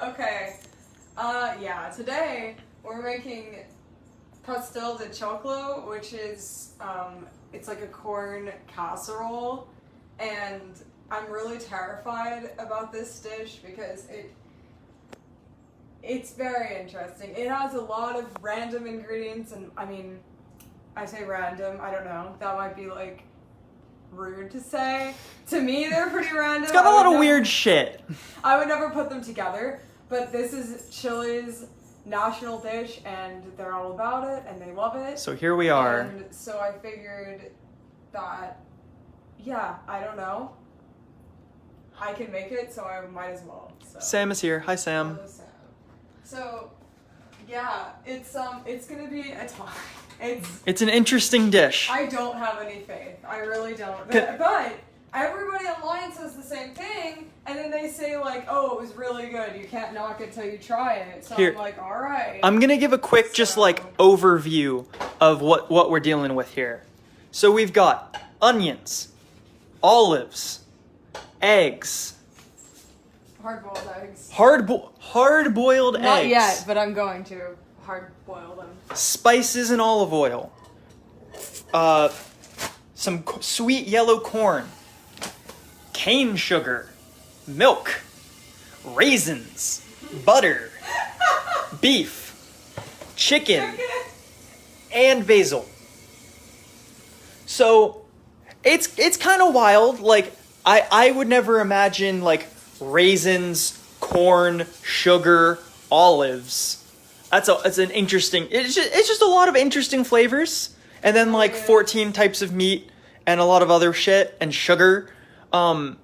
Okay. Yeah, today we're making Pastel De Choclo, which is, it's like a corn casserole, and I'm really terrified about this dish because it's very interesting. It has a lot of random ingredients, and I mean, I say random, I don't know, that might be like rude to say. To me, they're pretty random. It's got a lot of weird shit. I would never put them together, but this is Chile's national dish, and they're all about it, and they love it. So here we are. And so I figured that, yeah, I don't know, I can make it, so I might as well. So. Sam is here. Hi, Sam. Hello, Sam. So, yeah, it's gonna be a time. It's an interesting dish. I don't have any faith. I really don't. But everybody online says the same thing, and then they say like, "Oh, it was really good. You can't knock it till you try it." So Here, I'm like, "All right." I'm gonna give a quick, just like overview of what we're dealing with here. So we've got onions, olives, eggs, hard-boiled eggs. Hard-boiled eggs. Not yet, but I'm going to hard-boil them. Spices and olive oil. Some sweet yellow corn. Cane sugar. Milk. Raisins. Butter. Beef. Chicken. And basil. So, it's kind of wild. Like, I would never imagine, like, raisins, corn, sugar, olives. It's an interesting. It's just a lot of interesting flavors, and then like 14 types of meat and a lot of other shit and sugar. But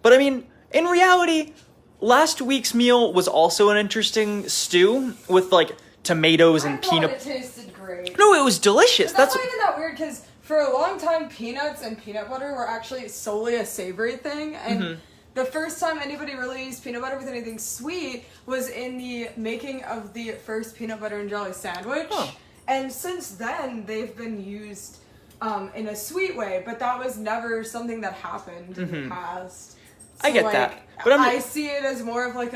I mean, in reality, last week's meal was also an interesting stew with like tomatoes and peanut. It tasted great. No, it was delicious. But that's not even that weird because for a long time, peanuts and peanut butter were actually solely a savory thing, and. The first time anybody really used peanut butter with anything sweet was in the making of the first peanut butter and jelly sandwich. Huh. And since then, they've been used in a sweet way, but that was never something that happened in the past. So, I get that. But I see it as more of like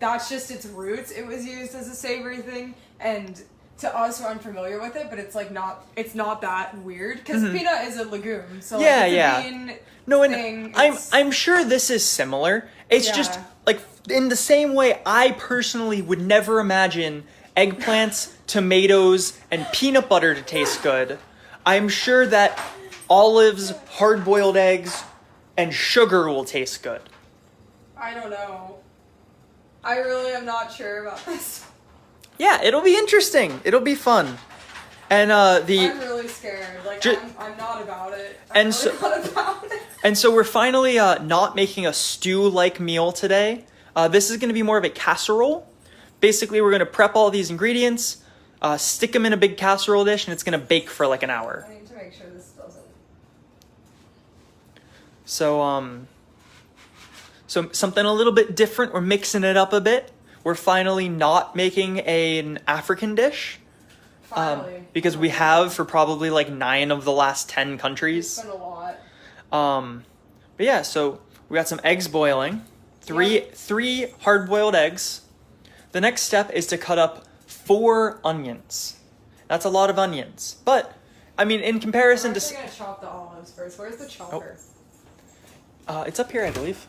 that's just its roots. It was used as a savory thing, and to us who are unfamiliar with it, but it's like it's not that weird because peanut is a legume. So like, it's a bean. No, and I'm sure this is similar. It's just like in the same way I personally would never imagine eggplants, tomatoes, and peanut butter to taste good. I'm sure that olives, hard-boiled eggs, and sugar will taste good. I don't know. I really am not sure about this. Yeah, it'll be interesting. It'll be fun. And I'm really scared. Like I'm not about it. I'm really not about it. And so we're finally not making a stew-like meal today. This is going to be more of a casserole. Basically, we're going to prep all these ingredients, stick them in a big casserole dish, and it's going to bake for like an hour. I need to make sure this doesn't. So something a little bit different. We're mixing it up a bit. We're finally not making an African dish. Finally. Because we have for probably like 9 of the last 10 countries. It's been a lot. But yeah, so we got some eggs boiling. Three hard-boiled eggs. The next step is to cut up 4 onions. That's a lot of onions. But, I mean, in comparison to... I'm actually going to chop the olives first. Where's the chopper? Oh. It's up here, I believe.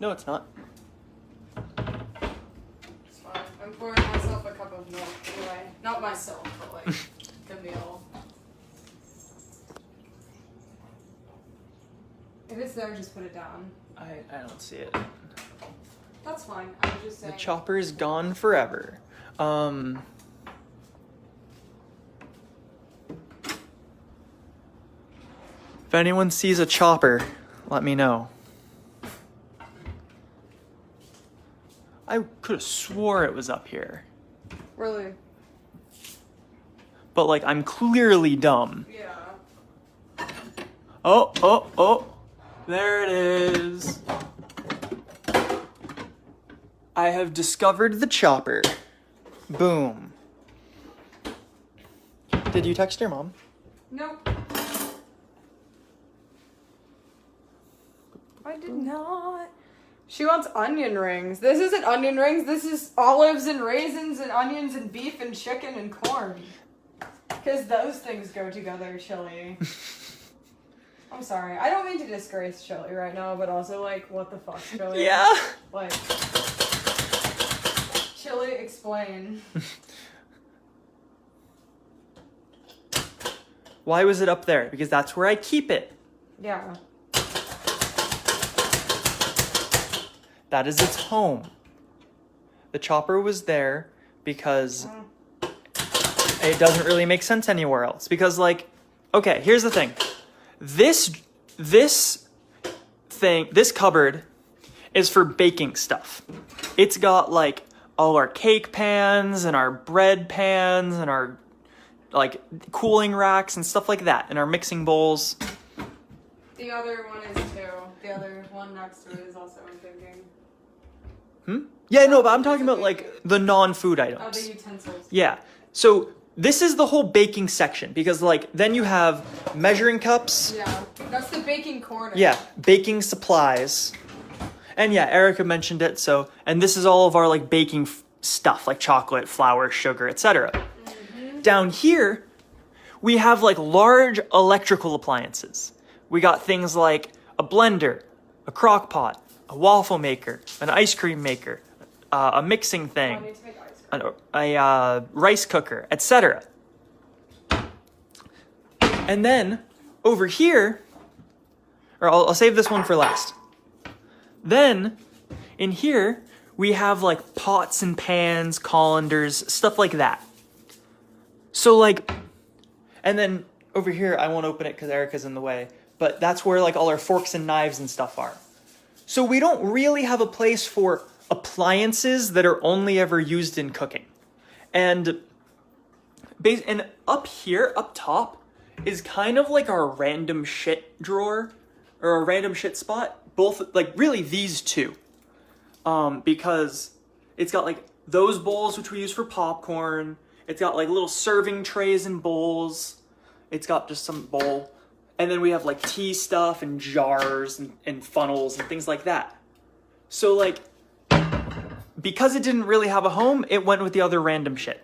No, it's not. It's fine. I'm pouring myself a cup of milk anyway. Not myself, but like the meal. If it's there, just put it down. I don't see it. That's fine. I'm just saying. The chopper is gone forever. If anyone sees a chopper, let me know. I could have swore it was up here. Really? But like, I'm clearly dumb. Yeah. Oh. There it is. I have discovered the chopper. Boom. Did you text your mom? Nope. I did not. She wants onion rings. This isn't onion rings. This is olives and raisins and onions and beef and chicken and corn. Because those things go together, Chile. I'm sorry. I don't mean to disgrace Chile right now, but also, like, what the fuck, Chile? Yeah. Like, Chile, explain. Why was it up there? Because that's where I keep it. Yeah. That is its home. The chopper was there because it doesn't really make sense anywhere else. Because, like, okay, here's the thing. This cupboard is for baking stuff. It's got, like, all our cake pans and our bread pans and our, like, cooling racks and stuff like that, and our mixing bowls. The other one is too. The other one next to it is also in thinking. Yeah, no, but I'm talking about, like, the non-food items. Oh, the utensils. Yeah. So this is the whole baking section because, like, then you have measuring cups. Yeah, that's the baking corner. Yeah, baking supplies. And yeah, Erica mentioned it. So, and this is all of our, like, baking stuff, like chocolate, flour, sugar, etc. Down here, we have, like, large electrical appliances. We got things like a blender, a crock pot, a waffle maker, an ice cream maker, a mixing thing, I need to make ice cream. a rice cooker, etc. And then over here, or I'll save this one for last. Then in here, we have, like, pots and pans, colanders, stuff like that. So, like, and then over here, I won't open it because Erica's in the way, but that's where, like, all our forks and knives and stuff are. So we don't really have a place for appliances that are only ever used in cooking. And up here, up top, is kind of like our random shit drawer, or a random shit spot. Both, like, really these two. Because it's got, like, those bowls which we use for popcorn. It's got, like, little serving trays and bowls. It's got just some bowl. And then we have, like, tea stuff and jars and funnels and things like that. So, like, because it didn't really have a home, it went with the other random shit.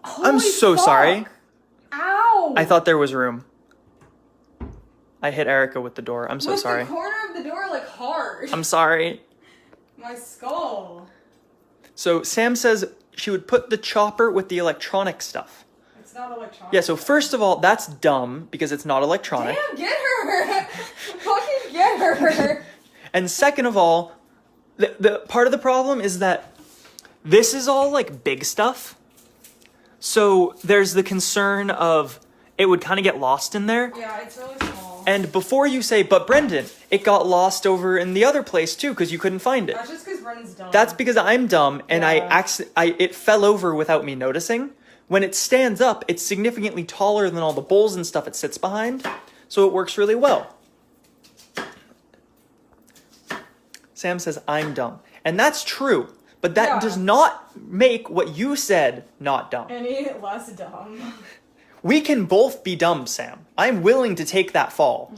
I'm so sorry. Ow! I thought there was room. I hit Erica with the door. I'm so sorry. With the corner of the door, like, hard. I'm sorry. My skull. So Sam says she would put the chopper with the electronic stuff. It's not electronic. Yeah, so first of all, that's dumb because it's not electronic. Damn, get her! Fucking get her! And second of all, the part of the problem is that this is all, like, big stuff. So there's the concern of it would kind of get lost in there. Yeah, it's really small. And before you say, but Brendan, it got lost over in the other place too because you couldn't find it. That's just because Brendan's dumb. That's because I'm dumb and Yeah. it fell over without me noticing. When it stands up, it's significantly taller than all the bowls and stuff it sits behind, so it works really well. Sam says, I'm dumb. And that's true, but that Yeah. does not make what you said not dumb. Any less dumb. We can both be dumb, Sam. I'm willing to take that fall.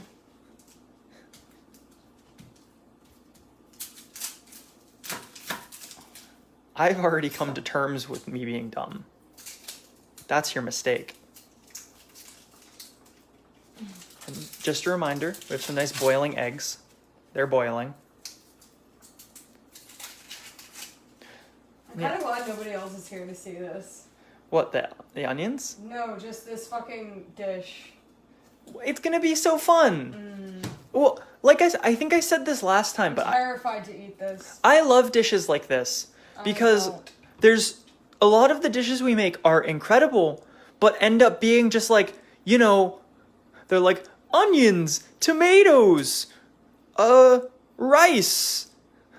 I've already come to terms with me being dumb. That's your mistake. And just a reminder, we have some nice boiling eggs. They're boiling. I'm kind of glad nobody else is here to see this. What, the onions? No, just this fucking dish. It's gonna be so fun. Well, like I think I said this last time, but I'm terrified to eat this. I love dishes like this because there's a lot of the dishes we make are incredible, but end up being just like, you know, they're like onions, tomatoes, rice.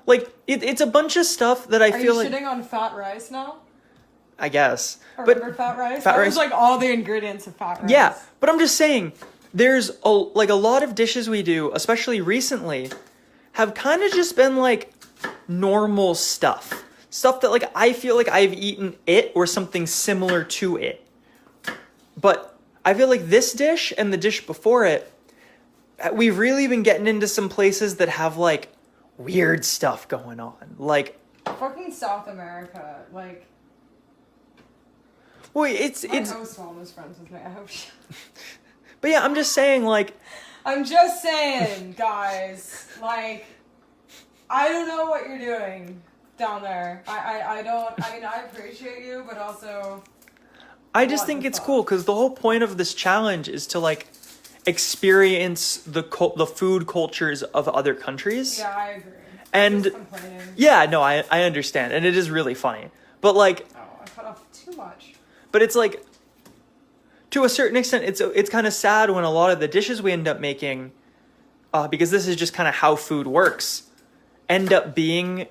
Like it's a bunch of stuff that I Are feel you like shitting on fat rice now? I guess. Remember fat rice? Fat That rice. was like all the ingredients of fat rice. Yeah, but I'm just saying, there's a lot of dishes we do, especially recently, have kind of just been like normal stuff. Stuff that, like, I feel like I've eaten it or something similar to it. But I feel like this dish and the dish before it, we've really been getting into some places that have, like, weird stuff going on. Like, fucking South America, like. well, it's My host mom was friends with me. I hope she. But yeah, I'm just saying, like. I'm just saying, guys. Like, I don't know what you're doing down there. I don't. I mean, I appreciate you, but also. I just think it's cool because the whole point of this challenge is to like experience the food cultures of other countries. Yeah, I agree. And yeah, no, I understand, and it is really funny. But like, oh, I cut off too much. But it's like, to a certain extent, it's kind of sad when a lot of the dishes we end up making, because this is just kind of how food works, end up being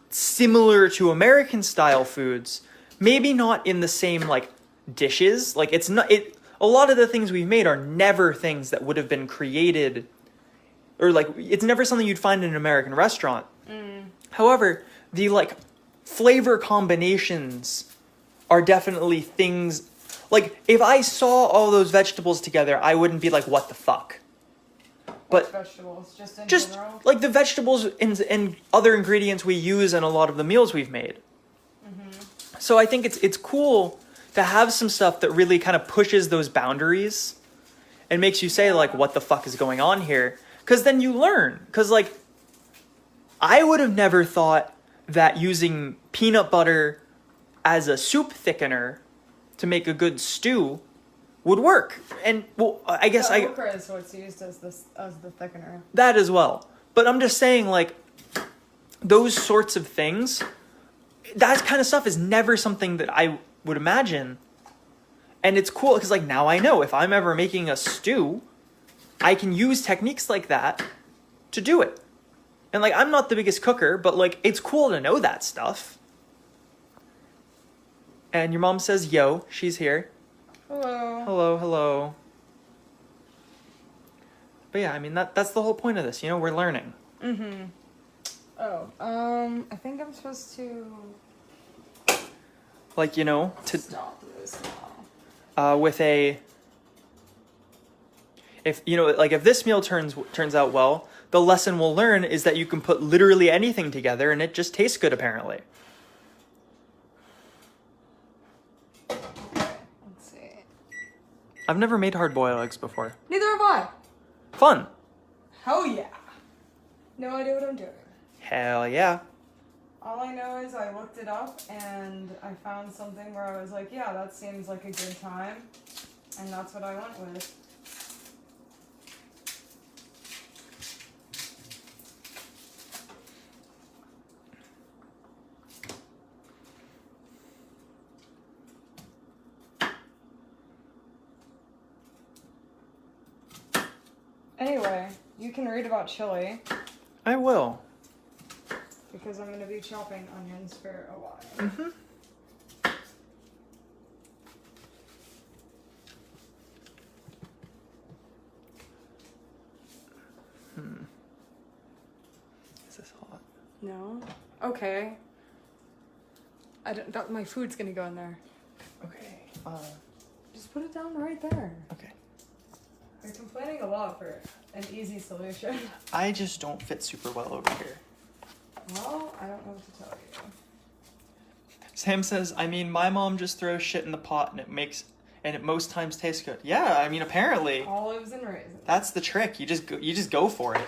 similar to American style foods. Maybe not in the same like dishes. Like it's not it. A lot of the things we've made are never things that would have been created, or like it's never something you'd find in an American restaurant. However, the like flavor combinations are definitely things. Like if I saw all those vegetables together, I wouldn't be like, "What the fuck?" But vegetables, just in just general? like the vegetables and other ingredients we use in a lot of the meals we've made. So I think it's cool to have some stuff that really kind of pushes those boundaries and makes you say like, what the fuck is going on here? Because then you learn. Because like, I would have never thought that using peanut butter as a soup thickener to make a good stew would work. And well, I guess okra is what's used as the thickener. That as well. But I'm just saying like, those sorts of things, that kind of stuff is never something that I would imagine. And it's cool because like now I know if I'm ever making a stew, I can use techniques like that to do it. And like I'm not the biggest cooker, but like it's cool to know that stuff. And your mom says, yo, she's here. Hello. Hello, hello. But yeah, I mean that's the whole point of this, you know, we're learning. Mm-hmm. Oh, I think I'm supposed to like, you know, to stop this now. With a, if you know, like if this meal turns out well, the lesson we'll learn is that you can put literally anything together and it just tastes good apparently. Okay, let's see. I've never made hard-boiled eggs before. Neither have I. Fun. Hell yeah. No idea what I'm doing. Hell yeah. All I know is I looked it up and I found something where I was like, yeah, that seems like a good time. And that's what I went with. Anyway, you can read about Chile. I will. Because I'm going to be chopping onions for a while. Mm-hmm. Is this hot? No? Okay. My food's going to go in there. Okay. Just put it down right there. Okay. You're complaining a lot for an easy solution. I just don't fit super well over here. Well, I don't know what to tell you. Sam says, I mean, my mom just throws shit in the pot and it most times tastes good. Yeah, I mean, apparently. Olives and raisins. That's the trick. You just go for it.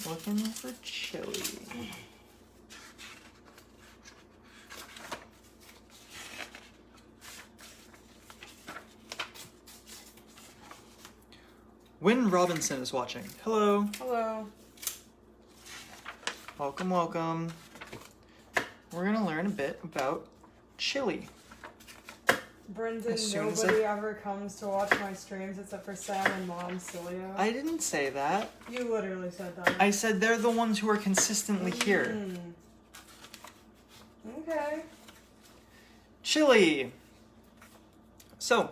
Looking for chili. Wynn Robinson is watching. Hello. Hello. Welcome, welcome. We're gonna learn a bit about chili. Brendan, nobody ever comes to watch my streams except for Sam and Mom Celia. I didn't say that. You literally said that. I said they're the ones who are consistently here. Okay. Chili. So,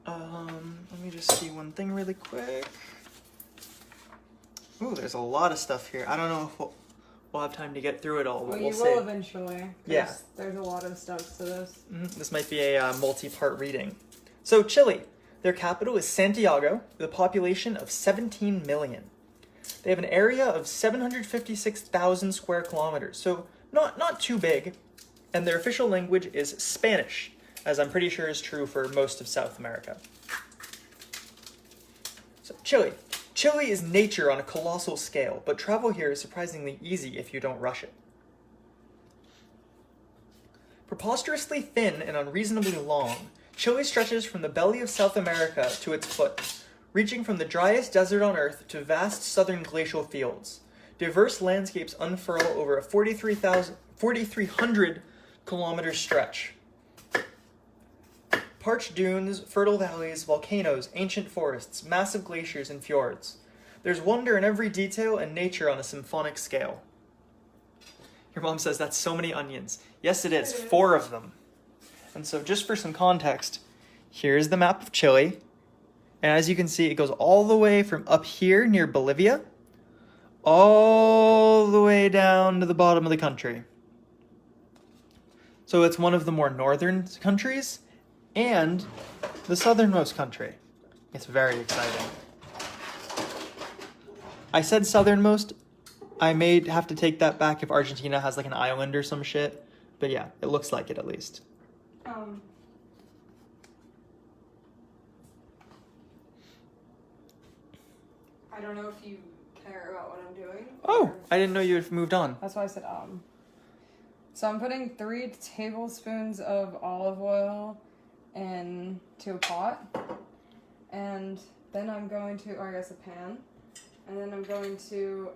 let me just see one thing really quick. Ooh, there's a lot of stuff here. I don't know if we'll have time to get through it all. Well, We'll you see. will eventually. Yeah. There's a lot of steps to this. This might be a multi-part reading. So Chile, their capital is Santiago, with a population of 17 million. They have an area of 756,000 square kilometers, so not too big. And their official language is Spanish, as I'm pretty sure is true for most of South America. So Chile. Chile is nature on a colossal scale, but travel here is surprisingly easy if you don't rush it. Preposterously thin and unreasonably long, Chile stretches from the belly of South America to its foot, reaching from the driest desert on Earth to vast southern glacial fields. Diverse landscapes unfurl over a 4,300 kilometer stretch. Parched dunes, fertile valleys, volcanoes, ancient forests, massive glaciers, and fjords. There's wonder in every detail and nature on a symphonic scale. Your mom says that's so many onions. Yes, it is. 4 of them. And so just for some context, here's the map of Chile. And as you can see, it goes all the way from up here near Bolivia, all the way down to the bottom of the country. So it's one of the more northern countries and the southernmost country. It's very exciting. I said southernmost. I may have to take that back if Argentina has like an island or some shit. But yeah, it looks like it at least. I don't know if you care about what I'm doing. Oh, I didn't know you had moved on. That's why I said So I'm putting 3 tablespoons of olive oil into a pot. And then I'm going to, or I guess a pan. And then I'm going to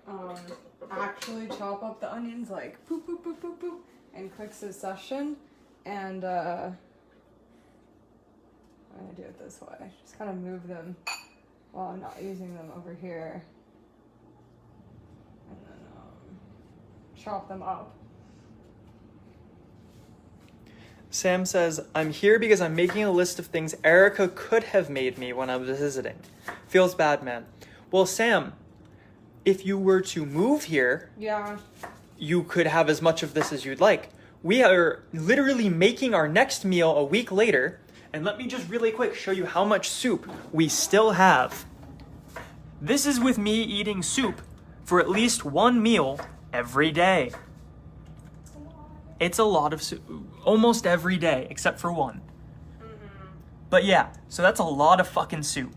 actually chop up the onions like boop, boop, boop, boop, boop, in quick succession. And I'm going to do it this way. Just kind of move them while I'm not using them over here. And then chop them up. Sam says, I'm here because I'm making a list of things Erica could have made me when I was visiting. Feels bad, man. Well, Sam, if you were to move here, Yeah. you could have as much of this as you'd like. We are literally making our next meal a week later. And let me just really quick show you how much soup we still have. This is with me eating soup for at least one meal every day. It's a lot of soup, almost every day, except for one. But yeah, so that's a lot of fucking soup.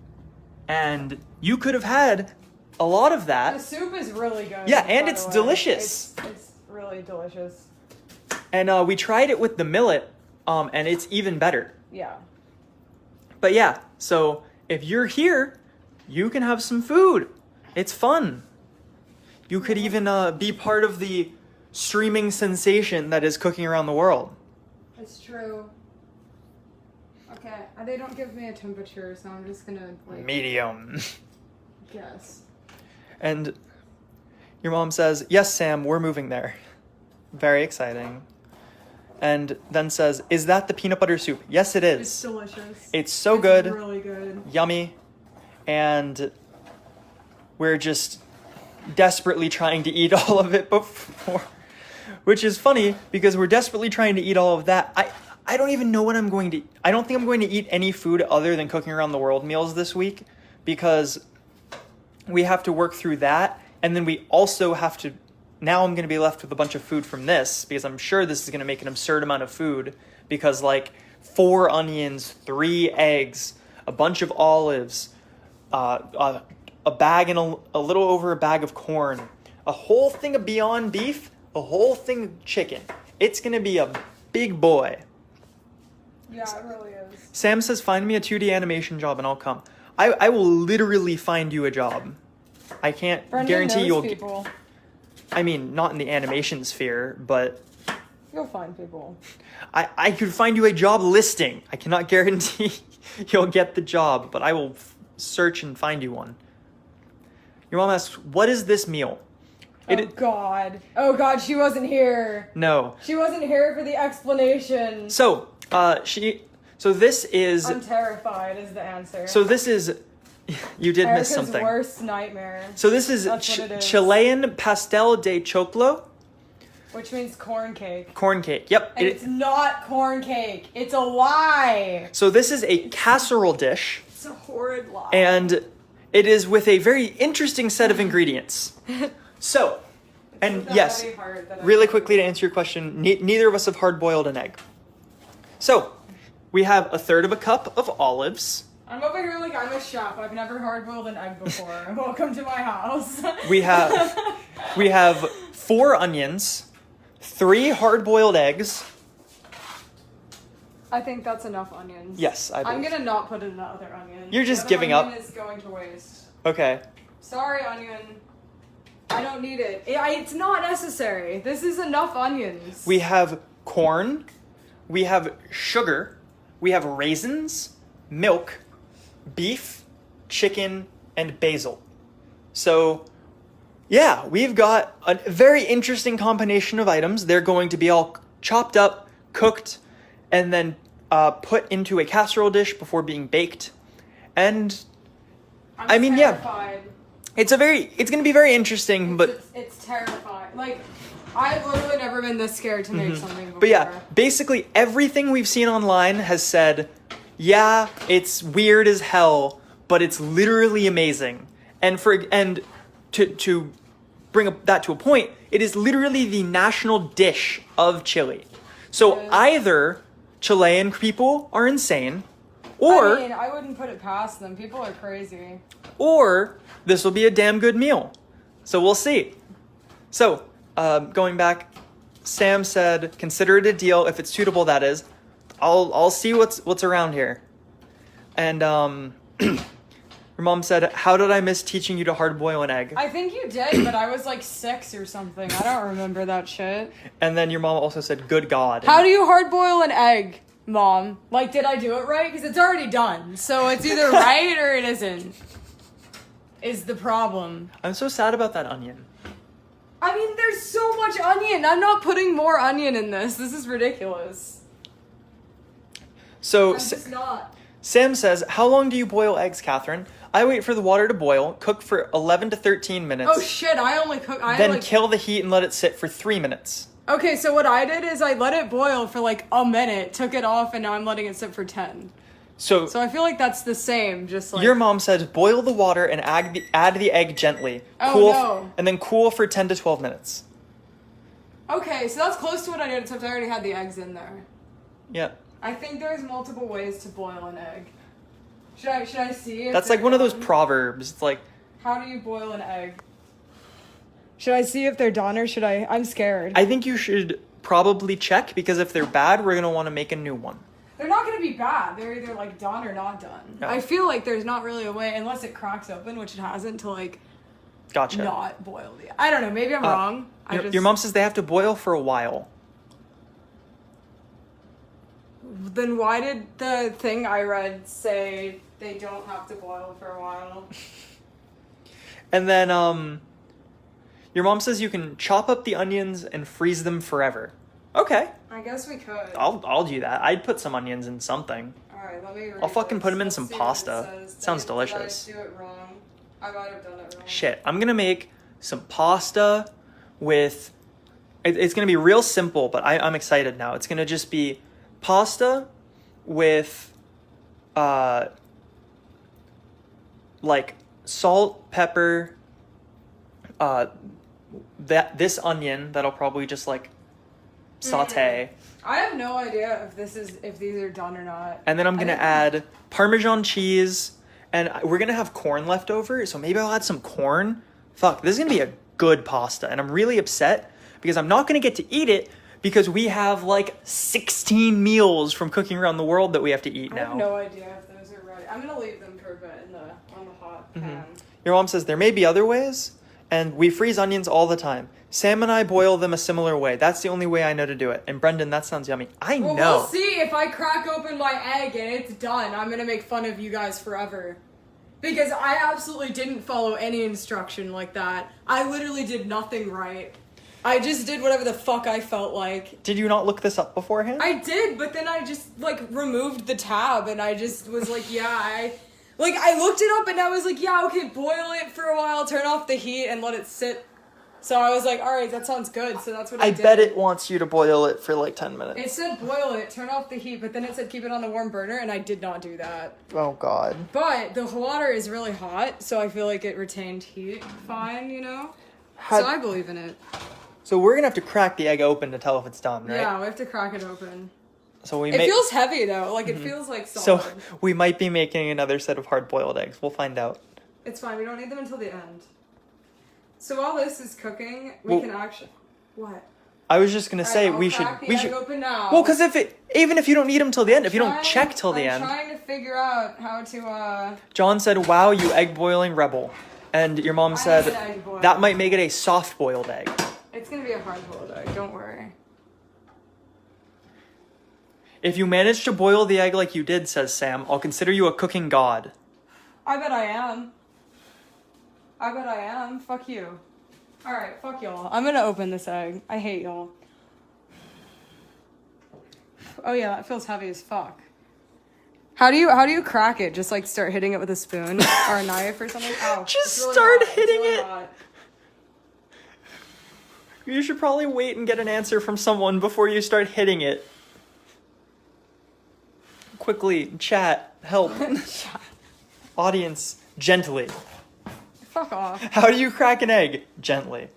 And you could have had a lot of that. The soup is really good. Yeah, and by it's the way. delicious. It's really delicious. And we tried it with the millet, and it's even better. Yeah. But yeah, so if you're here, you can have some food. It's fun. You could even be part of the streaming sensation that is cooking around the world. It's true. Okay, they don't give me a temperature, so I'm just gonna like Medium. guess. And your mom says, yes, Sam, we're moving there. Very exciting. And then says, is that the peanut butter soup? Yes, it is. It's delicious. It's so good. It's really good. Yummy. And we're just desperately trying to eat all of it before, which is funny because we're desperately trying to eat all of that. I don't even know what I'm going to, I don't think I'm going to eat any food other than cooking around the world meals this week because we have to work through that. And then we also have to, now I'm going to be left with a bunch of food from this because I'm sure this is going to make an absurd amount of food because like 4 onions, 3 eggs, a bunch of olives, a bag and a little over a bag of corn, a whole thing of Beyond Beef, a whole thing of chicken. It's going to be a big boy. Yeah, it really is. Sam says, find me a 2D animation job and I'll come. I will literally find you a job. I can't Brendan guarantee knows you'll people. I mean, not in the animation sphere, but You'll find people. I could find you a job listing. I cannot guarantee you'll get the job, but I will search and find you one. Your mom asks, what is this meal? God, she wasn't here. No. She wasn't here for the explanation. So, this is... I'm terrified is the answer. So this is... You did miss Erica's something. worst nightmare. So this is That's what it is. Chilean Pastel De Choclo. Which means corn cake. Corn cake, yep. And it's not corn cake. It's a lie. So this is a casserole dish. It's a horrid lie. And it is with a very interesting set of ingredients. So, and yes, really quickly to answer your question, neither of us have hard-boiled an egg. So, we have 1/3 of a cup of olives. I'm over here like I'm a chef. I've never hard-boiled an egg before. Welcome to my house. We have 4 onions, 3 hard-boiled eggs. I think that's enough onions. Yes, I believe. I'm gonna not put in another onion. You're just The giving up. Onion is going to waste. Okay. Sorry, onion. I don't need it. It's not necessary. This is enough onions. We have corn. We have sugar. We have raisins, milk, beef, chicken, and basil. So, yeah, we've got a very interesting combination of items. They're going to be all chopped up, cooked, and then put into a casserole dish before being baked. And I mean, terrified. yeah, it's going to be very interesting, but it's terrifying. Like, I've literally never been this scared to make something before. But yeah, basically everything we've seen online has said, yeah, it's weird as hell, but it's literally amazing. And to bring that to a point, it is literally the national dish of Chile. So either Chilean people are insane, or I mean, I wouldn't put it past them. People are crazy. Or this will be a damn good meal. So we'll see. So, going back, Sam said, consider it a deal if it's suitable, that is. I'll see what's around here. And your mom said, how did I miss teaching you to hard boil an egg? I think you did, but I was like 6 or something. I don't remember that shit. And then your mom also said, good God. How do you hard boil an egg, Mom? Like, did I do it right? Because it's already done. So it's either right or it isn't. Is the problem. I'm so sad about that onion. I mean, there's so much onion. I'm not putting more onion in this. This is ridiculous. So I'm just not. Sam says, how long do you boil eggs, Catherine? I wait for the water to boil, cook for 11 to 13 minutes. Oh shit, I only cook... Then kill the heat and let it sit for 3 minutes. Okay, so what I did is I let it boil for like a minute, took it off, and now I'm letting it sit for 10. So I feel like that's the same, just like... Your mom says boil the water and add the egg gently. And then cool for 10 to 12 minutes. Okay, so that's close to what I did, except I already had the eggs in there. Yep. I think there's multiple ways to boil an egg. Should I see? That's like one of those proverbs. It's like... How do you boil an egg? Should I see if they're done or should I... I'm scared. I think you should probably check, because if they're bad, we're going to want to make a new one. They're not going to be bad. They're either like done or not done. No. I feel like there's not really a way, unless it cracks open, which it hasn't, to like... Gotcha. Not boil the... I don't know. Maybe I'm wrong. Your mom says they have to boil for a while. Then why did the thing I read say they don't have to boil for a while? And then, your mom says you can chop up the onions and freeze them forever. Okay. I guess we could. I'll do that. I'd put some onions in something. Alright, let me read I'll fucking put them in some see pasta. Sounds delicious. Did I do it wrong? I might have done it wrong. Shit, I'm gonna make some pasta with... It's gonna be real simple, but I'm excited now. It's gonna just be pasta with, like, salt, pepper, this onion that'll probably just, like, saute. I have no idea if these are done or not. And then I'm gonna add Parmesan cheese, and we're gonna have corn left over, so maybe I'll add some corn. Fuck, this is gonna be a good pasta, and I'm really upset because I'm not gonna get to eat it because we have like 16 meals from cooking around the world that we have to eat now. I have no idea if those are ready. I'm gonna leave them for a bit on the hot pan. Your mom says there may be other ways, and we freeze onions all the time. Sam and I boil them a similar way. That's the only way I know to do it. And Brendan, that sounds yummy. Well, know. We'll see. If I crack open my egg and it's done, I'm gonna make fun of you guys forever. Because I absolutely didn't follow any instruction like that. I literally did nothing right. I just did whatever the fuck I felt like. Did you not look this up beforehand? I did, but then I just, like, removed the tab and I just was like, yeah, I looked it up and I was like, yeah, okay, boil it for a while, turn off the heat and let it sit So I was like, all right, that sounds good. So that's what I did. I bet it wants you to boil it for like 10 minutes. It said boil it, turn off the heat, but then it said keep it on the warm burner, and I did not do that. Oh, God. But the water is really hot, so I feel like it retained heat fine, you know? So I believe in it. So we're going to have to crack the egg open to tell if it's done, right? Yeah, we have to crack it open. So it feels heavy, though. Like, it feels like solid. So we might be making another set of hard-boiled eggs. We'll find out. It's fine. We don't need them until the end. So while this is cooking, we can actually... What? I was just gonna say we should. Open now. Well, because even if you don't need them till the end, if you don't check till the end. I'm trying to figure out how to. John said, "Wow, you egg boiling rebel," and your mom said that might make it a soft boiled egg. It's gonna be a hard boiled egg. Don't worry. If you manage to boil the egg like you did, says Sam, I'll consider you a cooking god. I bet I am. Fuck you. Alright, fuck y'all. I'm gonna open this egg. I hate y'all. Oh yeah, that feels heavy as fuck. How do you crack it? Just like start hitting it with a spoon or a knife or something? Ow. Just really start hot. hitting really it. Hot. You should probably wait and get an answer from someone before you start hitting it. Quickly, chat, help. Audience, gently. Fuck off. How do you crack an egg? Gently.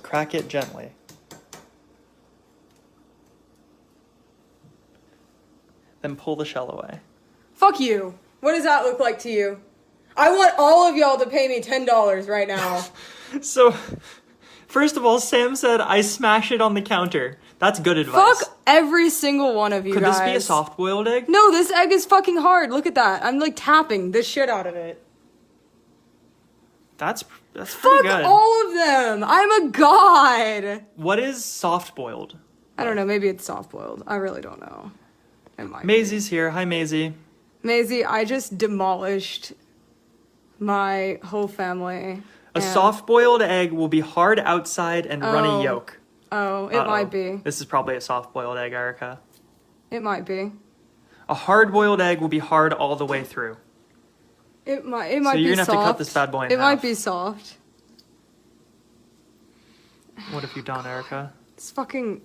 Crack it gently. Then pull the shell away. Fuck you. What does that look like to you? I want all of y'all to pay me $10 right now. So, first of all, Sam said I smash it on the counter. That's good advice. Fuck every single one of you Could guys. this be a soft-boiled egg? No, this egg is fucking hard. Look at that. I'm like tapping the shit out of it. That's pretty Fuck good. all of them. I'm a god. What is soft-boiled? I don't know. Maybe it's soft-boiled. I really don't know. It might be. Maisie's here. Hi, Maisie. Maisie, I just demolished my whole family. A soft-boiled egg will be hard outside and runny yolk. Oh, it might be. This is probably a soft-boiled egg, Erica. It might be. A hard-boiled egg will be hard all the way through. It might be soft. So you're gonna have to cut this bad boy in half. It might be soft. What have you done, Erica? It's fucking... Do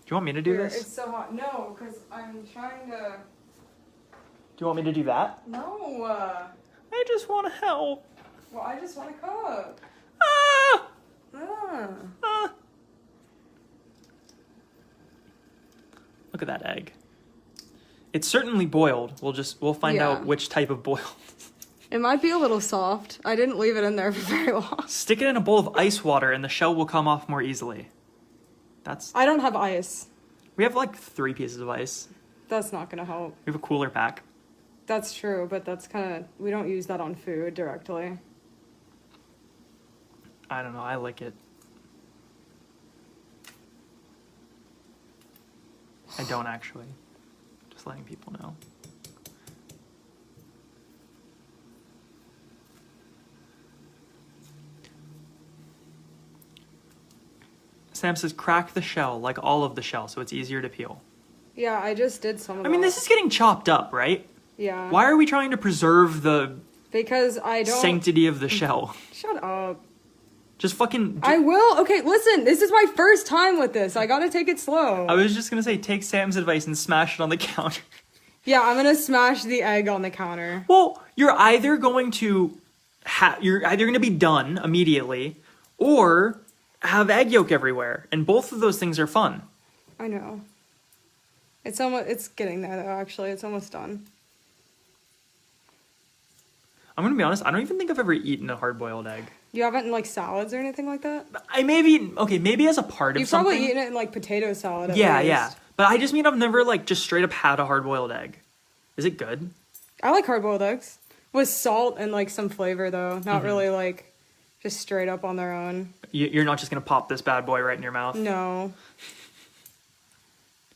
you want me to do this? It's so hot. No, because I'm trying to... Do you want me to do that? No. I just want to help. Well, I just want to cook. Ah! Ah. Look at that egg. It's certainly boiled. We'll find out which type of boiled. It might be a little soft. I didn't leave it in there for very long. Stick it in a bowl of ice water and the shell will come off more easily. I don't have ice. We have like 3 pieces of ice. That's not gonna help. We have a cooler pack. That's true, but that's kind of... We don't use that on food directly. I don't know. I like it. I don't actually. Just letting people know. Sam says crack the shell, like all of the shell, so it's easier to peel. Yeah, I just did some of that. I mean, this is getting chopped up, right? Yeah. Why are we trying to preserve the Because I don't... sanctity of the shell? Shut up. Just fucking... I will. Okay, listen. This is my first time with this. I gotta take it slow. I was just gonna say, take Sam's advice and smash it on the counter. Yeah, I'm gonna smash the egg on the counter. Well, you're either going to be done immediately, or have egg yolk everywhere, and both of those things are fun. I know. It's getting there though. Actually, it's almost done. I'm gonna be honest. I don't even think I've ever eaten a hard-boiled egg. You haven't in like salads or anything like that? Maybe as a part of You've something. probably eaten it in like potato salad. At Yeah, least. yeah. But I just mean I've never like just straight up had a hard-boiled egg. Is it good? I like hard-boiled eggs with salt and like some flavor though. Not really like just straight up on their own. You're not just gonna pop this bad boy right in your mouth. No.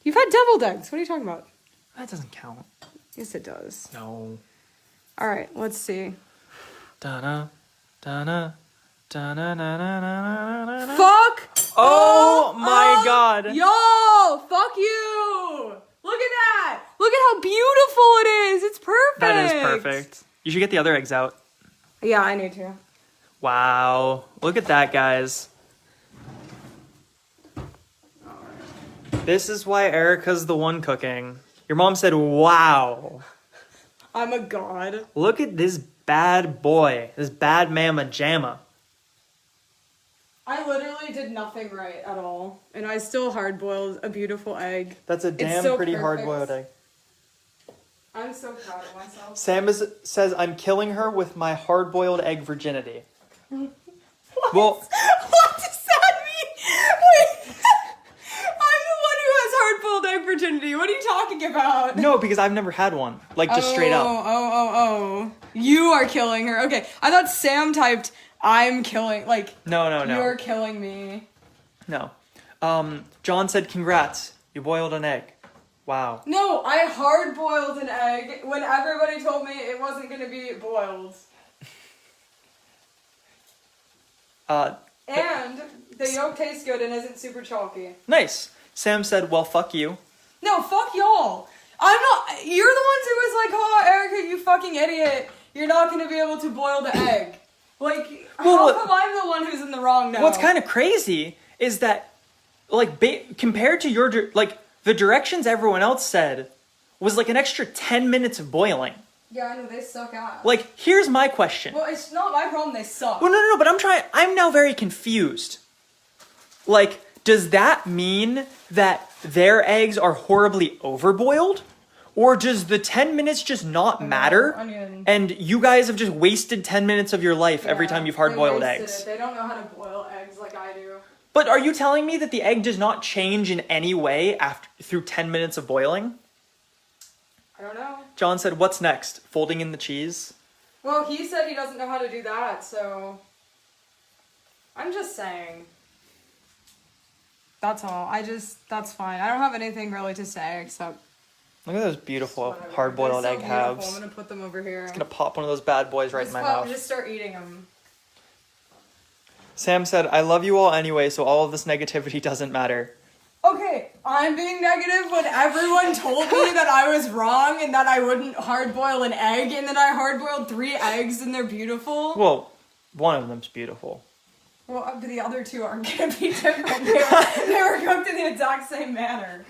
You've had deviled eggs. What are you talking about? That doesn't count. Yes, it does. No. All right, let's see. Da-na, da-na, da-na-na-na-na-na-na. Fuck! Oh my god. Yo! Fuck you! Look at that! Look Look at how beautiful it is. It's perfect. That is perfect. You should get the other eggs out. Yeah, I need to. Wow. Look at that, guys. This is why Erica's the one cooking. Your mom said, wow. I'm a god. Look at this bad boy. This bad mama jamma. I literally did nothing right at all. And I still hard-boiled a beautiful egg. That's a damn so pretty perfect. hard-boiled egg. I'm so proud of myself. Sam says, I'm killing her with my hard-boiled egg virginity. What? Well, What does that mean? Wait. I'm the one who has hard-boiled egg virginity. What are you talking about? no, because I've never had one. Like, just straight up. Oh. You are killing her. Okay. I thought Sam typed, I'm killing, like, No. you're killing me. No. John said, congrats. You boiled an egg. Wow. No, I hard-boiled an egg when everybody told me it wasn't going to be boiled. And the yolk tastes good and isn't super chalky. Nice. Sam said, well, fuck you. No, fuck y'all. I'm not, you're the ones who was like, oh, Erica, you fucking idiot. You're not going to be able to boil the egg. Like, Well, how come I'm the one who's in the wrong now? What's kind of crazy is that, like, compared to your, like, the directions everyone else said was like an extra 10 minutes of boiling. Yeah, I know, they suck ass. Like, here's my question. Well, it's not my problem, they suck. Well, no, but I'm now very confused. Like, does that mean that their eggs are horribly overboiled? Or does the 10 minutes just not matter? Onion. And you guys have just wasted 10 minutes of your life every time you've hard-boiled they wasted eggs. it. They don't know how to boil eggs like I do. But are you telling me that the egg does not change in any way through 10 minutes of boiling? I don't know. John said, what's next? Folding in the cheese? Well, he said he doesn't know how to do that, so... I'm just saying. That's all. That's fine. I don't have anything really to say except... Look at those beautiful whatever. hard-boiled They're egg so beautiful. halves. I'm gonna put them over here. I'm gonna pop one of those bad boys right in my mouth. Just start eating them. Sam said, I love you all anyway, so all of this negativity doesn't matter. Okay, I'm being negative when everyone told me that I was wrong and that I wouldn't hard-boil an egg, and then I hard-boiled 3 eggs and they're beautiful. Well, one of them's beautiful. Well, but the other 2 aren't gonna be different. They were cooked in the exact same manner.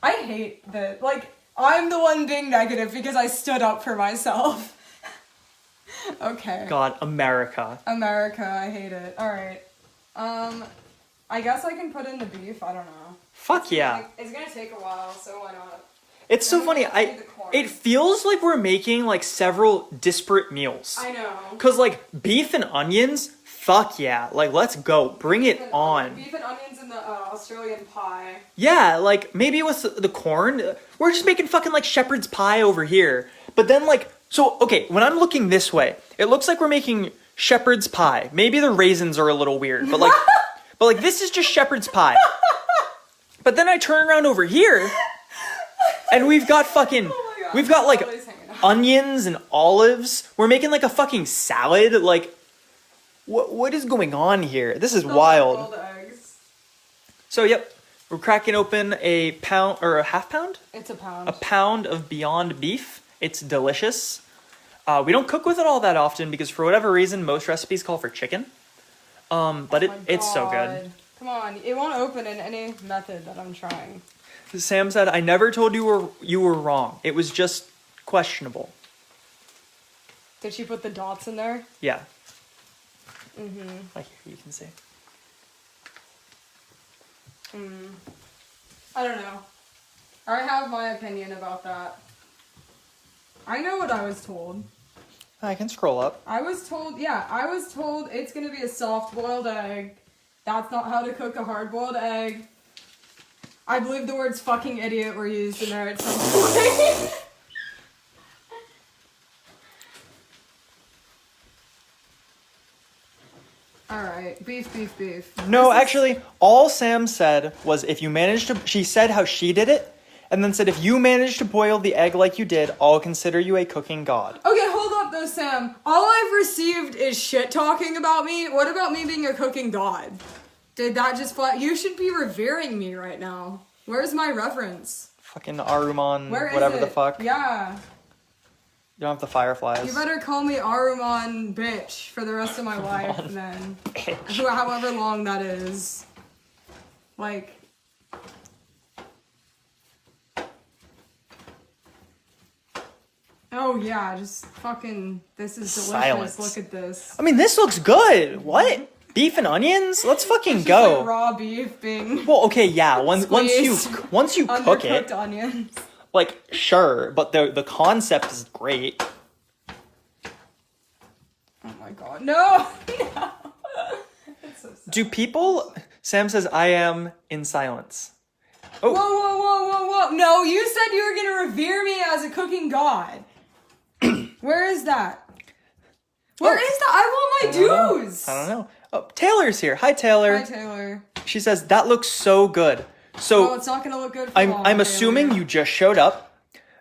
I hate that. Like, I'm the one being negative because I stood up for myself. Okay. God, America. America, I hate it. Alright. I guess I can put in the beef, I don't know. Fuck yeah. Like, it's gonna take a while, so why not? It's so And funny. we have to do the corn. It feels like we're making like several disparate meals. I know. Cause like beef and onions, fuck yeah. Like let's go. Bring it on. Beef and onions in the Australian pie. Yeah, like maybe with the corn, we're just making fucking like shepherd's pie over here. But then like, so okay, when I'm looking this way, it looks like we're making shepherd's pie. Maybe the raisins are a little weird, but like, this is just shepherd's pie. But then I turn around over here, and we've got fucking, Oh my God, we've got like Sally's hanging out. onions and olives. We're making like a fucking salad. Like, what is going on here? This is wild. Boiled eggs. So yep, we're cracking open a pound or a half pound. It's a pound. A pound of Beyond Beef. It's delicious. We don't cook with it all that often because for whatever reason, most recipes call for chicken. But My it's so God. good. Come on, it won't open in any method that I'm trying. Sam said, I never told you were wrong. It was just questionable. Did she put the dots in there? Yeah. Like here, you can see. I don't know. I have my opinion about that. I know what I was told. I can scroll up. I was told it's gonna be a soft boiled egg. That's not how to cook a hard boiled egg. I believe the words fucking idiot were used in there at some point. Alright, beef. No, actually, all Sam said was if you managed to, she said how she did it, and then said if you managed to boil the egg like you did, I'll consider you a cooking god. Okay, hold up though, Sam. All I've received is shit talking about me. What about me being a cooking god? Did that just fly? You should be revering me right now. Where's my reverence? Fucking Arumon, Where is whatever it? the fuck. Yeah. You don't have the fireflies. You better call me Arumon bitch for the rest of my life then. Bitch. However long that is. Like... Oh yeah, just fucking, this is delicious. Silence. Look at this. I mean, this looks good. What? Beef and onions? Let's fucking It's go. just like raw beef being Well, okay, yeah. Once you squeezed cook it, undercooked onions. like sure, but the concept is great. Oh my god, no! No! It's so sad. Do people? Sam says, "I am in silence." Oh, Whoa, whoa, whoa, whoa, whoa! No, you said you were gonna revere me as a cooking god. Where is that? Where is that? I want my dues! I don't know. Oh, Taylor's here. Hi, Taylor. Hi, Taylor. She says that looks so good. So Well, it's not gonna look good for I'm long, assuming Taylor. you just showed up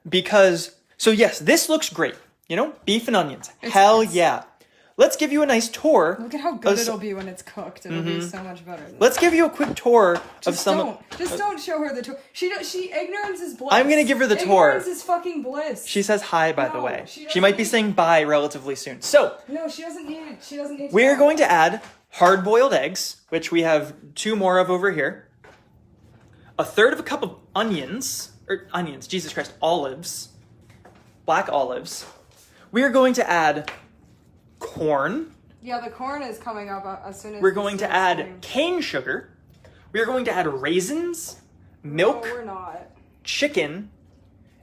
because yes, this looks great. You know, beef and onions. Hell yeah. Let's give you a nice tour. Look at how good of it'll be when it's cooked. It'll be so much better. Let's give you a quick tour of some. Just don't show her the tour. She ignorance is bliss. I'm gonna give her the tour. Ignorance is fucking bliss. She says hi, by the No, way. she She doesn't might be need- saying bye relatively soon. So No, she doesn't need it. She doesn't need to we're know. going to add hard-boiled eggs, which we have 2 more of over here. A third of a cup of onions, Jesus Christ, olives, black olives. We are going to add corn. Yeah, the corn is coming up as soon as We're this going to is add going. cane sugar. We are going to add raisins, No, milk, we're not. chicken,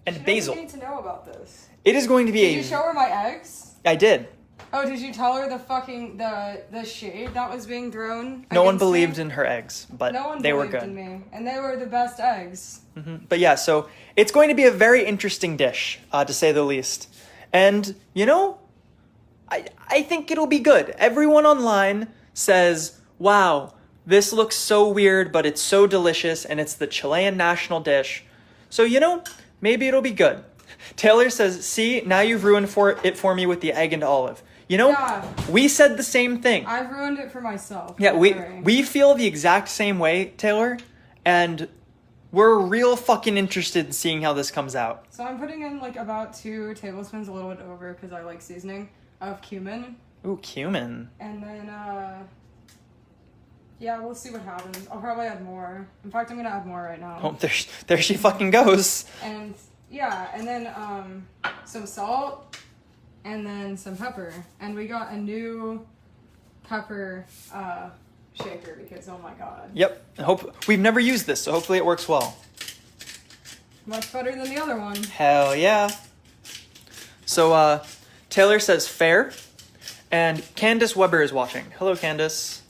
and She basil. doesn't need to know about this. It is going to be Did you show her my eggs? I did. Oh, did you tell her the fucking the shade that was being thrown? No one against me? believed in her eggs, but No one they were believed good. in me, and they were the best eggs. But yeah, so it's going to be a very interesting dish, to say the least. And, you know, I think it'll be good. Everyone online says, wow, this looks so weird, but it's so delicious, and it's the Chilean national dish. So, you know, maybe it'll be good. Taylor says, see, now you've ruined it for me with the egg and olive. You know, Yeah. we said the same thing. I've ruined it for myself. Yeah, Don't we worry. feel the exact same way, Taylor, and we're real fucking interested in seeing how this comes out. So I'm putting in like about 2 tablespoons, a little bit over, because I like seasoning, of cumin. Ooh, cumin. And then, yeah, we'll see what happens. I'll probably add more. In fact, I'm gonna add more right now. Oh, there she fucking goes. And, yeah, and then, some salt, and then some pepper. And we got a new pepper, shaker, because, oh my god. Yep. We've never used this, so hopefully it works well. Much better than the other one. Hell yeah. So, Taylor says fair, and Candace Weber is watching. Hello, Candace.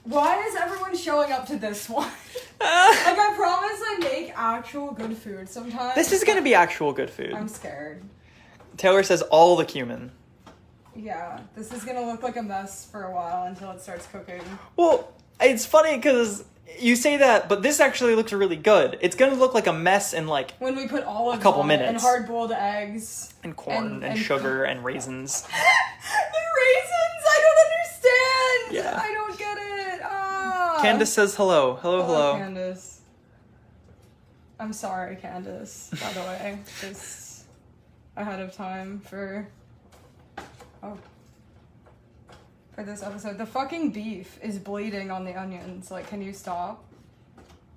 Why is everyone showing up to this one? Like, I promise I make actual good food sometimes. This is gonna be actual good food. I'm scared. Taylor says all the cumin. Yeah, this is gonna look like a mess for a while until it starts cooking. Well, it's funny because you say that, but this actually looks really good. It's gonna look like a mess in like When we put olives A couple on it and minutes. hard-boiled eggs. and corn and sugar and raisins. The raisins! I don't understand! Yeah. I don't get it! Ah. Candace says hello. Hello. Candace. I'm sorry, Candace, by the way. Just ahead of time for this episode. The fucking beef is bleeding on the onions. Like, can you stop?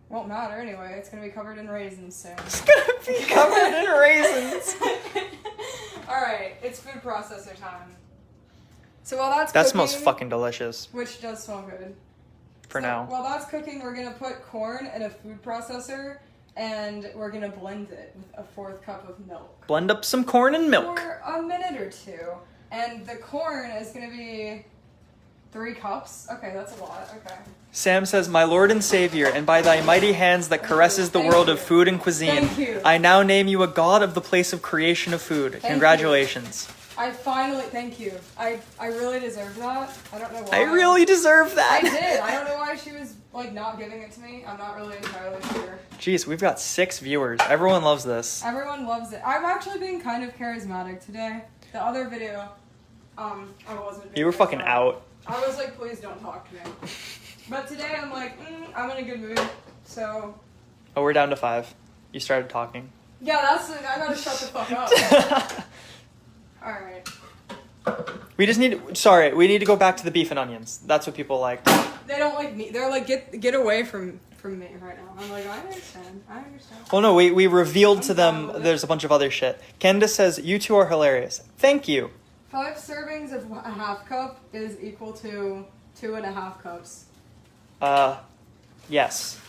Won't matter anyway. It's gonna be covered in raisins soon. It's gonna be covered in raisins. Alright, it's food processor time. So while that's That cooking, smells fucking delicious which does smell good. for So now. while that's cooking, we're gonna put corn in a food processor, and we're gonna blend it with a 4th cup of milk. Blend up some corn and milk. For a minute or 2. And the corn is gonna be 3 cups. Okay, that's a lot. Okay. Sam says, my Lord and Savior, and by thy mighty hands that caresses the Thank world you. of food and cuisine, Thank you. I now name you a god of the place of creation of food. Congratulations. I finally, thank you. I really deserve that. I don't know why. I really deserve I that. did. I don't know why she was like not giving it to me. I'm not really entirely sure. Jeez, we've got 6 viewers. Everyone loves this. Everyone loves it. I'm actually being kind of charismatic today. The other video, I wasn't. You were being fucking charismatic. out. I was like, please don't talk to me. But today I'm like, I'm in a good mood. So Oh, we're down to 5. You started talking. Yeah, I gotta shut the fuck up. Alright. We need to go back to the beef and onions. That's what people like. They don't like me. They're like, get away from me right now. I'm like, I understand. Well, no, we revealed to them there's a bunch of other shit. Candace says, you two are hilarious. Thank you. 5 servings of a half cup is equal to 2.5 cups. Yes.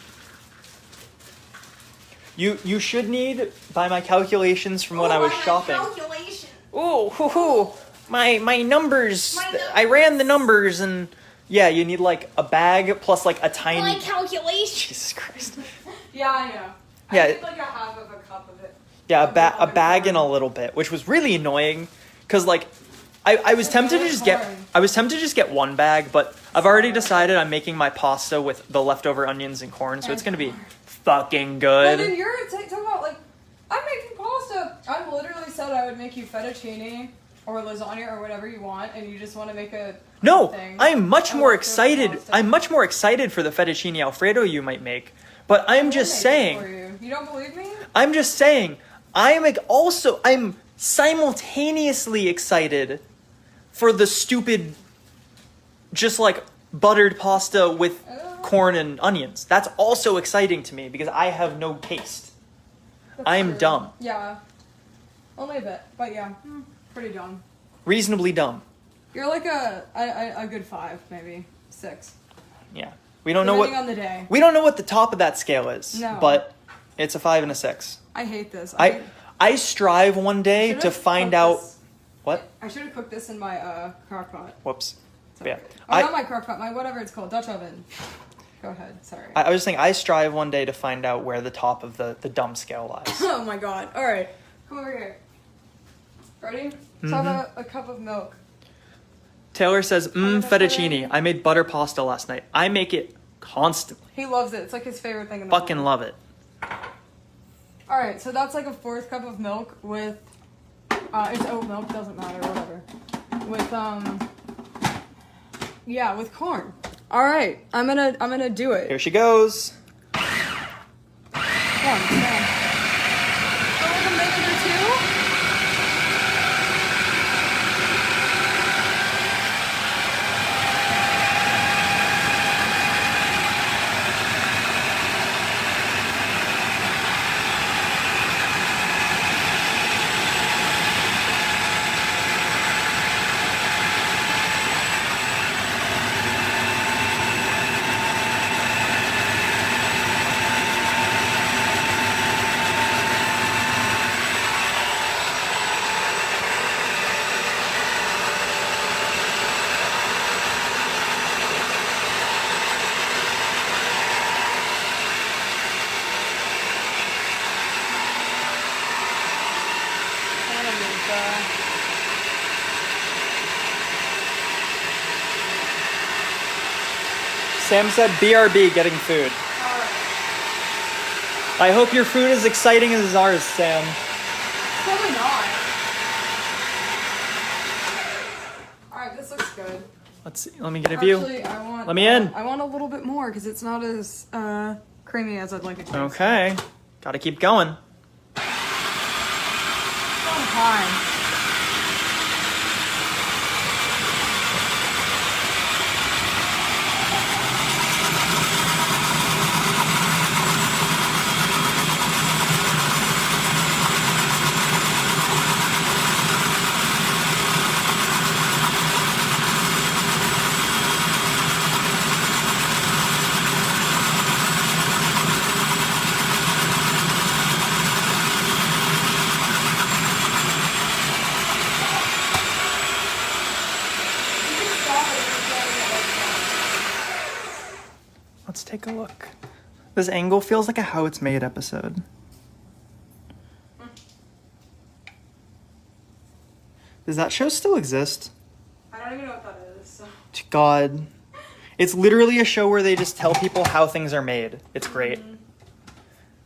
You should need, by my calculations from when I was shopping. Ooh, hoo hoo. My numbers. I ran the numbers and yeah, you need like a bag plus like a tiny. My calculation. Jesus Christ. Yeah, I know. Yeah. I need like a half of a cup of it. Yeah, a bag and a little bit, which was really annoying, because like I was tempted to just get one bag, but I've already decided I'm making my pasta with the leftover onions and corn, so it's gonna be fucking good. Well, then you're talking about like, I'm making pasta. I literally said I would make you fettuccine or lasagna or whatever you want, and you just want to make a thing. I'm much more excited. I'm much more excited for the fettuccine Alfredo you might make. But I'm just saying. You don't believe me? I'm just saying. I'm simultaneously excited for the stupid, just like buttered pasta with corn and onions. That's also exciting to me because I have no taste. I'm dumb. Yeah. Only a bit, but yeah. Pretty dumb. Reasonably dumb. You're like a good 5, maybe 6. Yeah. We don't know Depending on the day. We don't know what the top of that scale is. No. But it's a 5 and a 6. I hate this. I strive one day to find out what? I should have cooked this in my crock pot. Whoops. Sorry. Yeah. Not my crock pot, my whatever it's called, Dutch oven. Go ahead. Sorry. I was saying I strive one day to find out where the top of the dumb scale lies. Oh my god. All right. Come over here. Ready? Let's have a cup of milk. Taylor says, fettuccine. I made butter pasta last night. I make it constantly. He loves it. It's like his favorite thing in the Fucking world. love it. All right, so that's like a 4th cup of milk with, it's oat milk, doesn't matter, whatever. With, yeah, with corn. All right, I'm gonna do it. Here she goes. Come on. For like a minute or 2? Sam said BRB getting food. I hope your food is exciting as ours, Sam. Probably not. Alright, this looks good. Let's see. Let me get a view. Actually, Let me in. I want a little bit more because it's not as creamy as I'd like it to be. Okay. Gotta keep going. It's on time. Let's take a look. This angle feels like a How It's Made episode. Does that show still exist? I don't even know what that is. So. God. It's literally a show where they just tell people how things are made. It's great.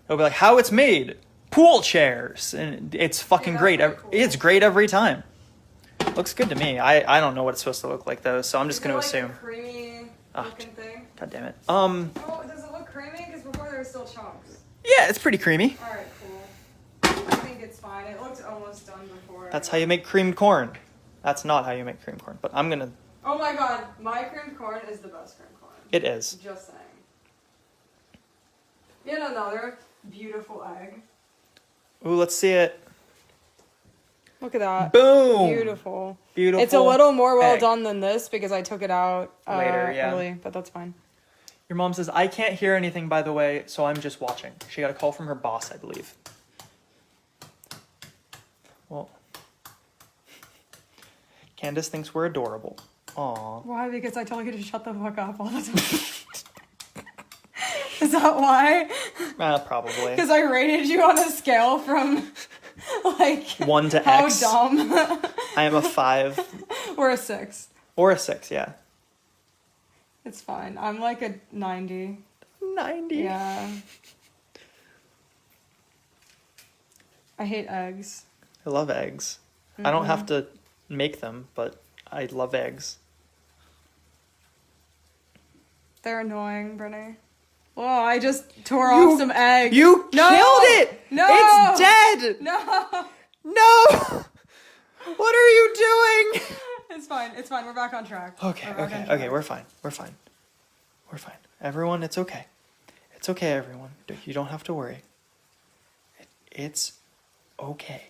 It'll be like, how it's made. Pool chairs. And it's fucking great. Cool. It's great every time. Looks good to me. I don't know what it's supposed to look like though, so I'm just going to assume. A creamy looking thing? God damn it. Oh, does it look creamy? Because before there were still chunks. Yeah, it's pretty creamy. Alright, cool. I think it's fine. It looked almost done before. That's how you make creamed corn. That's not how you make creamed corn, but I'm gonna... Oh my god, my creamed corn is the best creamed corn. It is. Just saying. Yet another beautiful egg. Ooh, let's see it. Look at that. Boom! Beautiful. Beautiful. It's a little more well egg. done than this because I took it out Later, yeah. early, but that's fine. Your mom says, I can't hear anything, by the way, so I'm just watching. She got a call from her boss, I believe. Well, Candace thinks we're adorable. Aw. Why? Because I told you to shut the fuck up all the time. Is that why? Probably. Because I rated you on a scale from, like... 1 to how X. dumb. I am a 5. Or a 6. Or a 6, yeah. It's fine. I'm like a 90. 90? Yeah. I hate eggs. I love eggs. I don't have to make them, but I love eggs. They're annoying, Brittany. Well, I just tore off some egg. You No! killed it! No! It's dead! No! No! What are you doing? It's fine. It's fine. We're back on track. Okay, We're back on okay, track. okay, we're fine. We're fine. We're fine. Everyone, it's okay. It's okay, everyone. You don't have to worry. It's okay.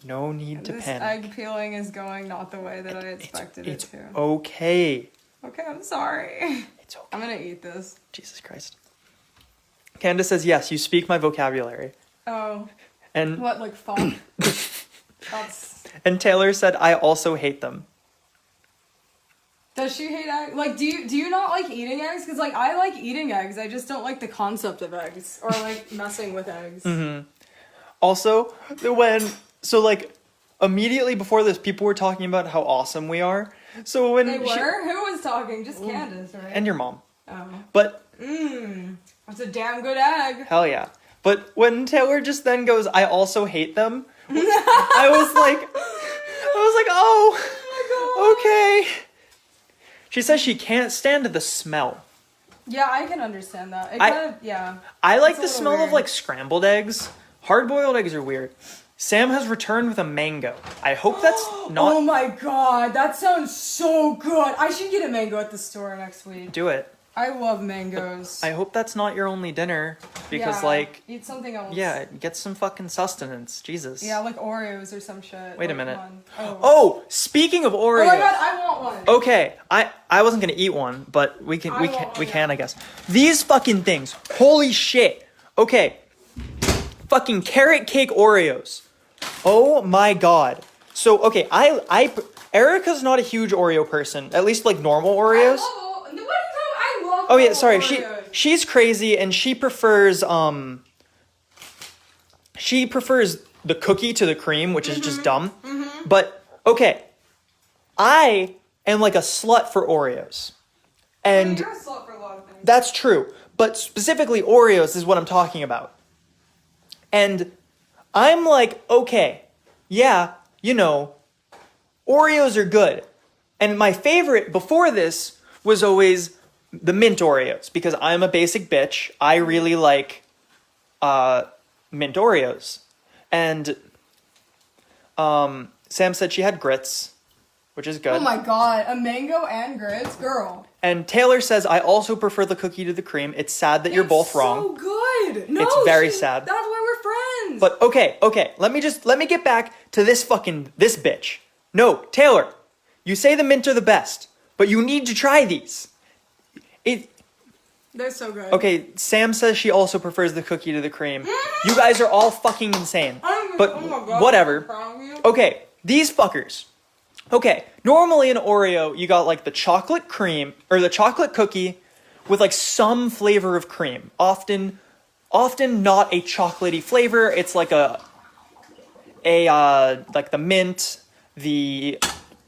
No need to This panic. egg peeling is going not the way that I expected It's it to. okay. Okay, I'm sorry. It's okay. I'm gonna eat this. Jesus Christ. Candace says, yes, you speak my vocabulary. Oh. And What, like fuck? That's... and Taylor said, I also hate them. Does she hate eggs? Like, do you not like eating eggs? Because, like, I like eating eggs. I just don't like the concept of eggs. Or, like, messing with eggs. Mm-hmm. Also, immediately before this, people were talking about how awesome we are. So when They were? Who was talking? Just Candace, right? And your mom. Oh. But That's a damn good egg. hell yeah. But when Taylor just then goes, I also hate them, I was like, oh, okay. She says she can't stand the smell. Yeah, I can understand that. It kind of, yeah. I like It's a the little smell of weird. like scrambled eggs. Hard-boiled eggs are weird. Sam has returned with a mango. I hope that's not... Oh my god, that sounds so good. I should get a mango at the store next week. Do it. I love mangoes. I hope that's not your only dinner. Because, Yeah, like... eat something else. Yeah, get some fucking sustenance. Jesus. Yeah, like Oreos or some shit. Wait a Like, minute. come on. Oh, speaking of Oreos... Oh my god, I want one. Okay, I wasn't gonna eat one, but we can, I I guess. These fucking things, holy shit. Okay, fucking carrot cake Oreos. Oh my god. So okay, Erica's not a huge Oreo person, at least like normal Oreos. I love Oh yeah, sorry, Oreos. she's crazy and she prefers the cookie to the cream, which is just dumb. But okay, I am like a slut for Oreos. And You're a slut for a lot of things. that's true, but specifically Oreos is what I'm talking about. And I'm like, okay, yeah, Oreos are good. And my favorite before this was always the mint Oreos because I'm a basic bitch. I really like mint Oreos. And Sam said she had grits, which is good. Oh my god, a mango and grits? Girl. And Taylor says, I also prefer the cookie to the cream. It's sad that you're both wrong. So good. No, It's very sad. That's why we're friends. But okay, let me get back to this bitch. No, Taylor, you say the mint are the best, but you need to try these. They're so good. Okay, Sam says she also prefers the cookie to the cream. You guys are all fucking insane. But oh my God, whatever. I'm proud of you. Okay, these fuckers. Okay, normally in Oreo, you got like the chocolate cream or the chocolate cookie with like some flavor of cream. Often not a chocolatey flavor. It's like like the mint, the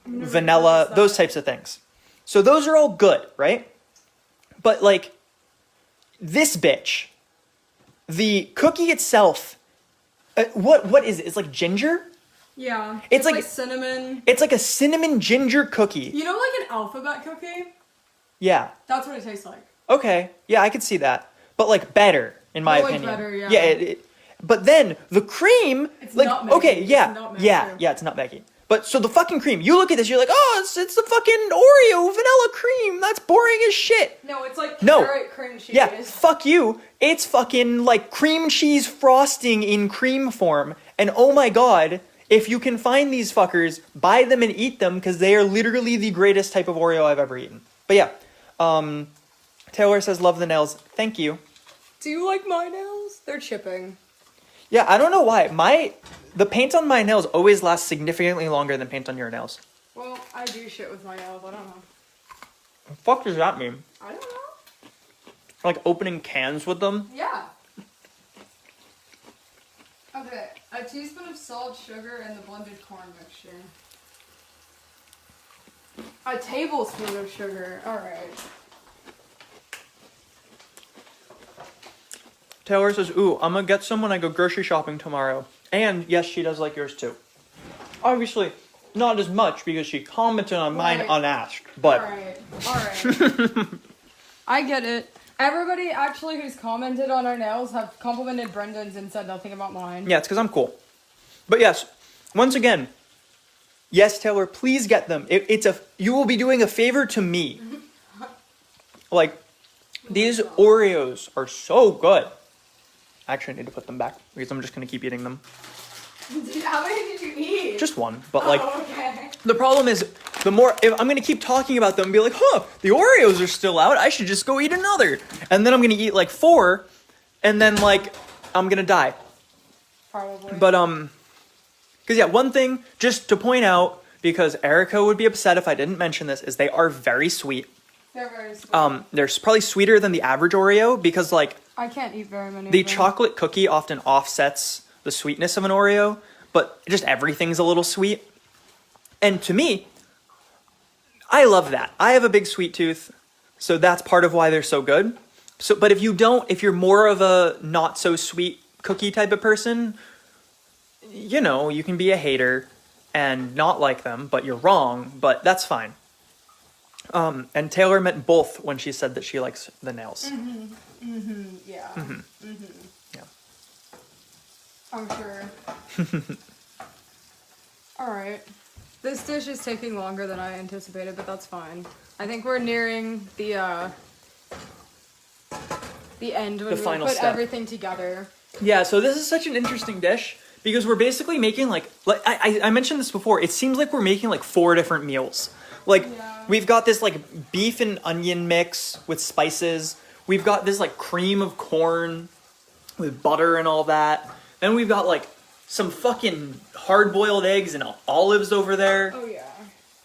vanilla, those types of things. So those are all good, right? But like this bitch, the cookie itself, what is it? It's like ginger? Yeah. It's like like- cinnamon. It's like a cinnamon ginger cookie. You know, like an alphabet cookie? Yeah. That's what it tastes like. Okay. Yeah, I could see that. But like better. in my Like opinion. better, yeah. Yeah, but then the cream, It's like, nutmeg. okay, It's yeah, nutmeg, yeah, too. yeah, it's nutmeggy. But so the fucking cream, you look at this, you're like, oh, it's the fucking Oreo vanilla cream. That's boring as shit. No, it's like No. carrot cream cheese. Yeah, fuck you. It's fucking like cream cheese frosting in cream form. And oh my god, if you can find these fuckers, buy them and eat them because they are literally the greatest type of Oreo I've ever eaten. But yeah, Taylor says, love the nails. Thank you. Do you like my nails? They're chipping. Yeah, I don't know why. The paint on my nails always lasts significantly longer than paint on your nails. Well, I do shit with my nails. I don't know. The fuck does that mean? I don't know. Like opening cans with them? Yeah. Okay, a teaspoon of salt, sugar, and the blended corn mixture. A tablespoon of sugar. Alright. Taylor says, ooh, I'm gonna get some when I go grocery shopping tomorrow. And yes, she does like yours too. Obviously, not as much because she commented on mine Right. unasked, but Alright. I get it. Everybody actually who's commented on our nails have complimented Brendan's and said nothing about mine. yeah, it's because I'm cool. But yes, once again, yes, Taylor, please get them. You will be doing a favor to me. Like, these Oreos are so good. Actually, I need to put them back because I'm just gonna keep eating them. How many did you eat? Just one, but like, Oh, okay. the problem is, if I'm gonna keep talking about them and be like, huh, the Oreos are still out, I should just go eat another. And then I'm gonna eat like 4, and then like, I'm gonna die. Probably. But, because yeah, one thing, just to point out, because Erica would be upset if I didn't mention this, is they are very sweet. They're very sweet. They're probably sweeter than the average Oreo, because like, I can't eat very many. the of them. chocolate cookie often offsets the sweetness of an Oreo, but just everything's a little sweet. And to me, I love that. I have a big sweet tooth, so that's part of why they're so good. So, but if you're more of a not so sweet cookie type of person, you know, you can be a hater and not like them, but you're wrong, but that's fine. And Taylor meant both when she said that she likes the nails. Yeah. Yeah. I'm sure. Alright. This dish is taking longer than I anticipated, but that's fine. I think we're nearing the end when The we final put step. everything together. Yeah, so this is such an interesting dish because we're basically making like I mentioned this before. It seems like we're making like 4 different meals. Like Yeah. we've got this like beef and onion mix with spices. We've got this like cream of corn with butter and all that. Then we've got like some fucking hard-boiled eggs and olives over there. Oh yeah.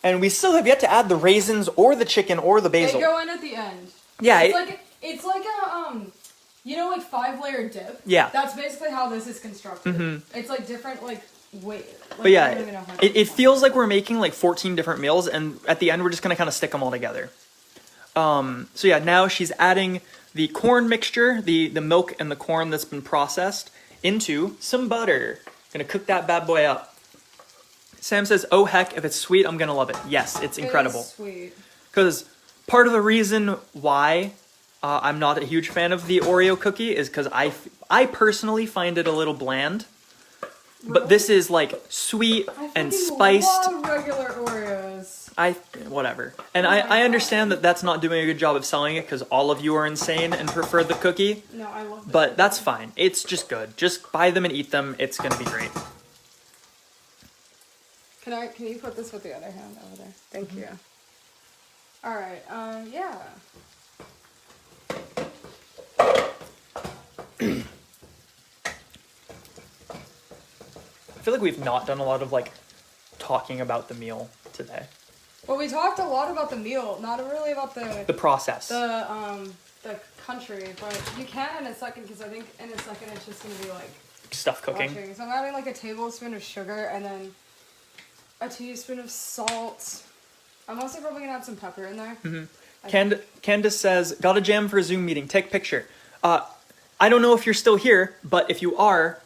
And we still have yet to add the raisins or the chicken or the They basil. go in at the end. Yeah, It's like a you know, like 5-layer dip. Yeah. That's basically how this is constructed. It's like different like wait. Like, But yeah, I don't even know how to it feels like we're making like 14 different meals, and at the end we're just gonna kind of stick them all together. So yeah, now she's adding the corn mixture, the milk and the corn that's been processed, into some butter. Gonna cook that bad boy up. Sam says, "Oh heck, if it's sweet, I'm gonna love it." Yes, it's incredible. It is sweet. Because part of the reason why I'm not a huge fan of the Oreo cookie is because I personally find it a little bland. But this is like sweet and spiced. I love regular Oreos. Whatever. And Oh my I understand that that's not doing a good job of selling it because all of you are insane and prefer the cookie. No, I love it. But that's fine. It's just good. Just buy them and eat them. It's gonna be great. Can you put this with the other hand over there? Thank you. All right. Yeah. I feel like we've not done a lot of like talking about the meal today. Well, we talked a lot about the meal, not really about The process. the country, but you can in a second because I think in a second it's just gonna be like Stuff cooking. watching. So I'm adding like a tablespoon of sugar and then a teaspoon of salt. I'm also probably gonna add some pepper in there. Candace says, got a jam for a Zoom meeting. Take picture. I don't know if you're still here, but if you are,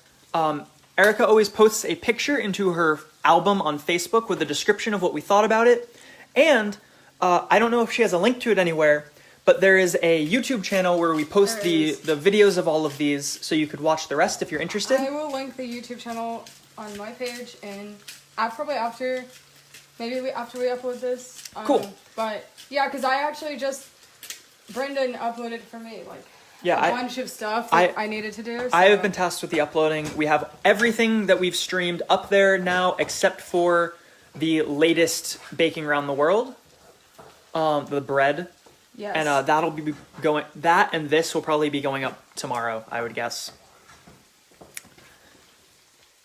Erica always posts a picture into her album on Facebook with a description of what we thought about it. And I don't know if she has a link to it anywhere, But there is a YouTube channel where we post the videos of all of these, so you could watch the rest if you're interested. I will link the YouTube channel on my page, and probably after we upload this. Cool. But yeah, because I actually Brendan uploaded for me a bunch of stuff that I needed to do. So. I have been tasked with the uploading. We have everything that we've streamed up there now, except for the latest baking around the world, the bread. Yes. And that'll be going. That and this will probably be going up tomorrow, I would guess.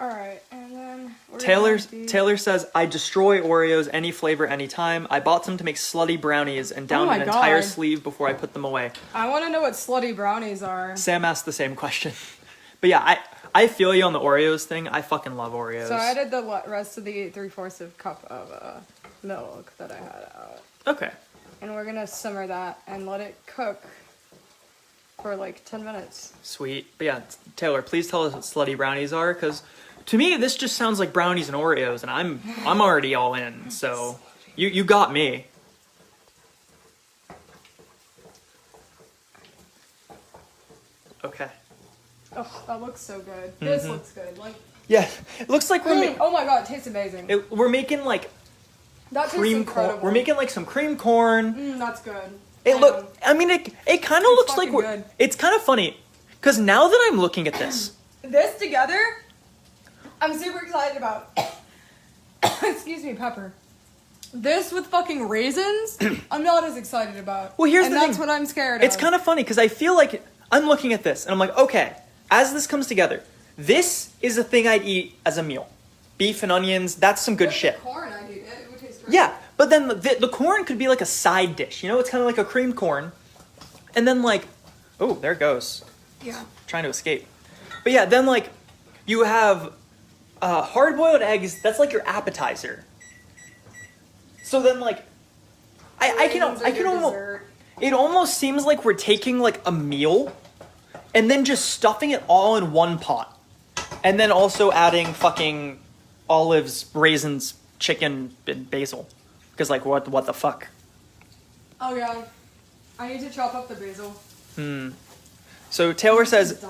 All right, and then Taylor says, I destroy Oreos any flavor anytime. I bought some to make slutty brownies and downed an entire sleeve before I put them away. I want to know what slutty brownies are. Sam asked the same question. But yeah, I feel you on the Oreos thing. I fucking love Oreos. So I added the rest of the 3/4 of cup of milk that I had out. Okay. And we're gonna simmer that and let it cook for 10 minutes. Sweet. But yeah, Taylor, please tell us what slutty brownies are, because to me this just sounds like brownies and Oreos, and I'm already all in. So you got me. Okay. Oh, that looks so good. This looks good. Yeah, it looks like we're oh my god, it tastes amazing. We're making that cream corn. We're making some cream corn. That's good. It kind of looks like good. It's kind of funny, because now that I'm looking at this together, I'm super excited about. Excuse me, pepper. This with fucking raisins, I'm not as excited about. Well, here's the thing. That's what I'm scared of. It's kind of funny because I feel like I'm looking at this and I'm like, okay, as this comes together, this is a thing I'd eat as a meal. Beef and onions, that's some good shit. The corn, I'd eat it. It would taste great. Yeah, but then the corn could be like a side dish. You know, it's kind of like a creamed corn. And then oh, there it goes. Yeah. Trying to escape. But yeah, then you have hard-boiled eggs. That's like your appetizer. So then I can almost, it almost seems like we're taking a meal and then just stuffing it all in one pot. And then also adding fucking olives, raisins, chicken, and basil. Because what the fuck? Oh yeah. I need to chop up the basil. So Taylor says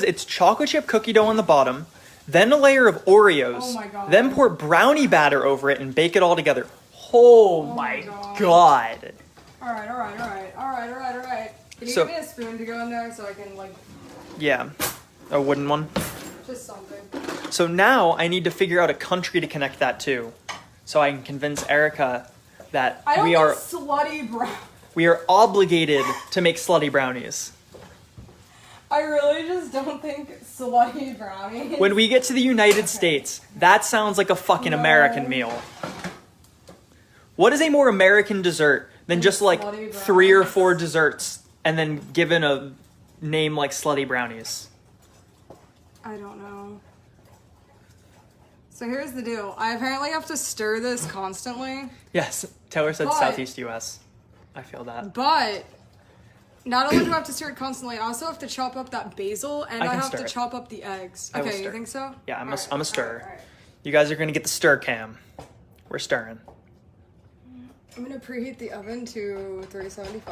it's chocolate chip cookie dough on the bottom, then a layer of Oreos, oh my God. then pour brownie batter over it and bake it all together. Oh my God. All right. Can you give me a spoon to go in there so I can Yeah, a wooden one. Just something. So now I need to figure out a country to connect that to, so I can convince Erica that we are slutty brown. We are obligated to make slutty brownies. I really just don't think slutty brownies. When we get to the United States, that sounds like a fucking American meal. What is a more American dessert than just 3 or 4 desserts and then given a name like slutty brownies? I don't know. So here's the deal. I apparently have to stir this constantly. Yes, Taylor said Southeast US. I feel that. But not only do I have to stir it constantly, I also have to chop up that basil and I have to chop up the eggs. Okay, you think so? Yeah, I'm a stirrer. All right. You guys are going to get the stir cam. We're stirring. I'm going to preheat the oven to 375.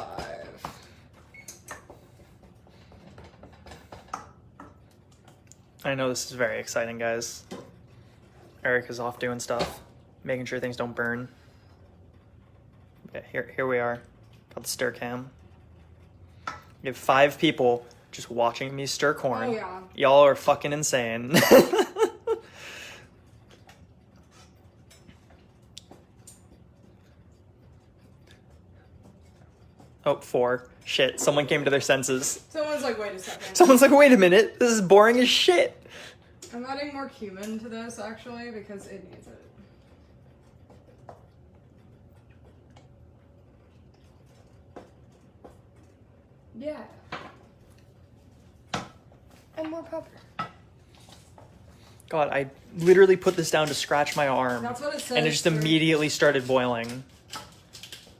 I know this is very exciting, guys. Eric is off doing stuff, making sure things don't burn. Yeah, here we are. Got the stir cam. You have 5 people just watching me stir corn. Oh, yeah. Y'all are fucking insane. Oh, 4. Shit, someone came to their senses. Someone's like, wait a second. Someone's like, wait a minute, this is boring as shit. I'm adding more cumin to this, actually, because it needs it. Yeah. And more pepper. God, I literally put this down to scratch my arm. That's what it says. And it just immediately started boiling.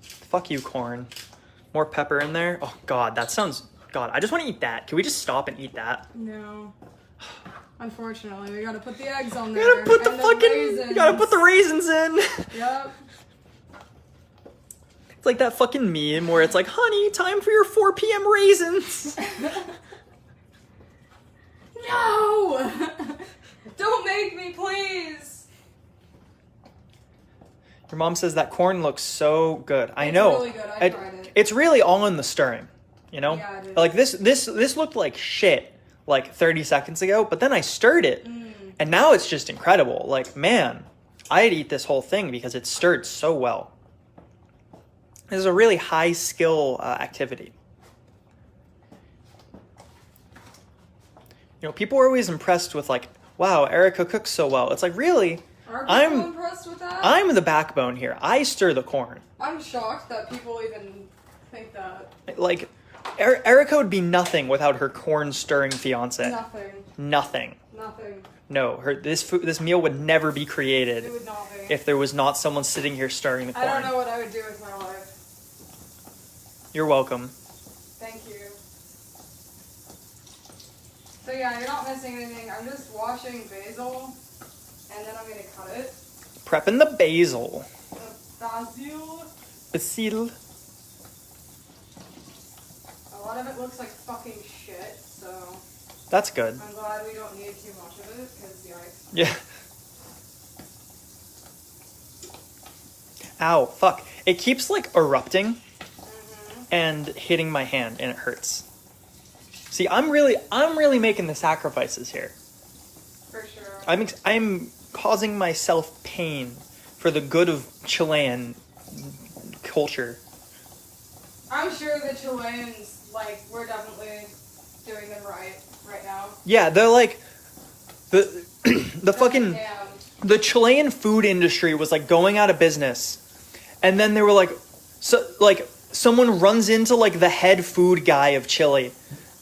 Fuck you, corn. More pepper in there. Oh, God, that sounds... God, I just want to eat that. Can we just stop and eat that? No. Unfortunately, we gotta put the eggs on there. You gotta put the raisins in. Yep. It's like that fucking meme where it's like, honey, time for your 4 p.m. raisins. No! Don't make me, please! Your mom says that corn looks so good. I It's know. really good. I tried it. It's really all in the stirring, you know? Yeah, it is. Like this looked like shit like 30 seconds ago, but then I stirred it. And now it's just incredible. Like, man, I'd eat this whole thing because it's stirred so well. This is a really high skill activity. You know, people are always impressed with like, wow, Erica cooks so well. It's like, really? Are people impressed with that? I'm the backbone here. I stir the corn. I'm shocked that people even think that. Like, Erica would be nothing without her corn stirring fiance. Nothing. Nothing. Nothing. No, this meal would never be created It would not be. if there was not someone sitting here stirring the corn. I don't know what I would do with my life. You're welcome. Thank you. So yeah, you're not missing anything. I'm just washing basil, and then I'm gonna cut it. Prepping the basil. The basil. Basil. A lot of it looks like fucking shit, so That's good. I'm glad we don't need too much of it, because yikes. Yeah. Ow, fuck. It keeps like erupting and hitting my hand, and it hurts. See, I'm really making the sacrifices here. For sure. I'm causing myself pain for the good of Chilean culture. I'm sure the Chileans, like, we're definitely doing them right now. Yeah, they're like the fucking Damn. the Chilean food industry was like going out of business, and then they were like, so like someone runs into like the head food guy of Chile,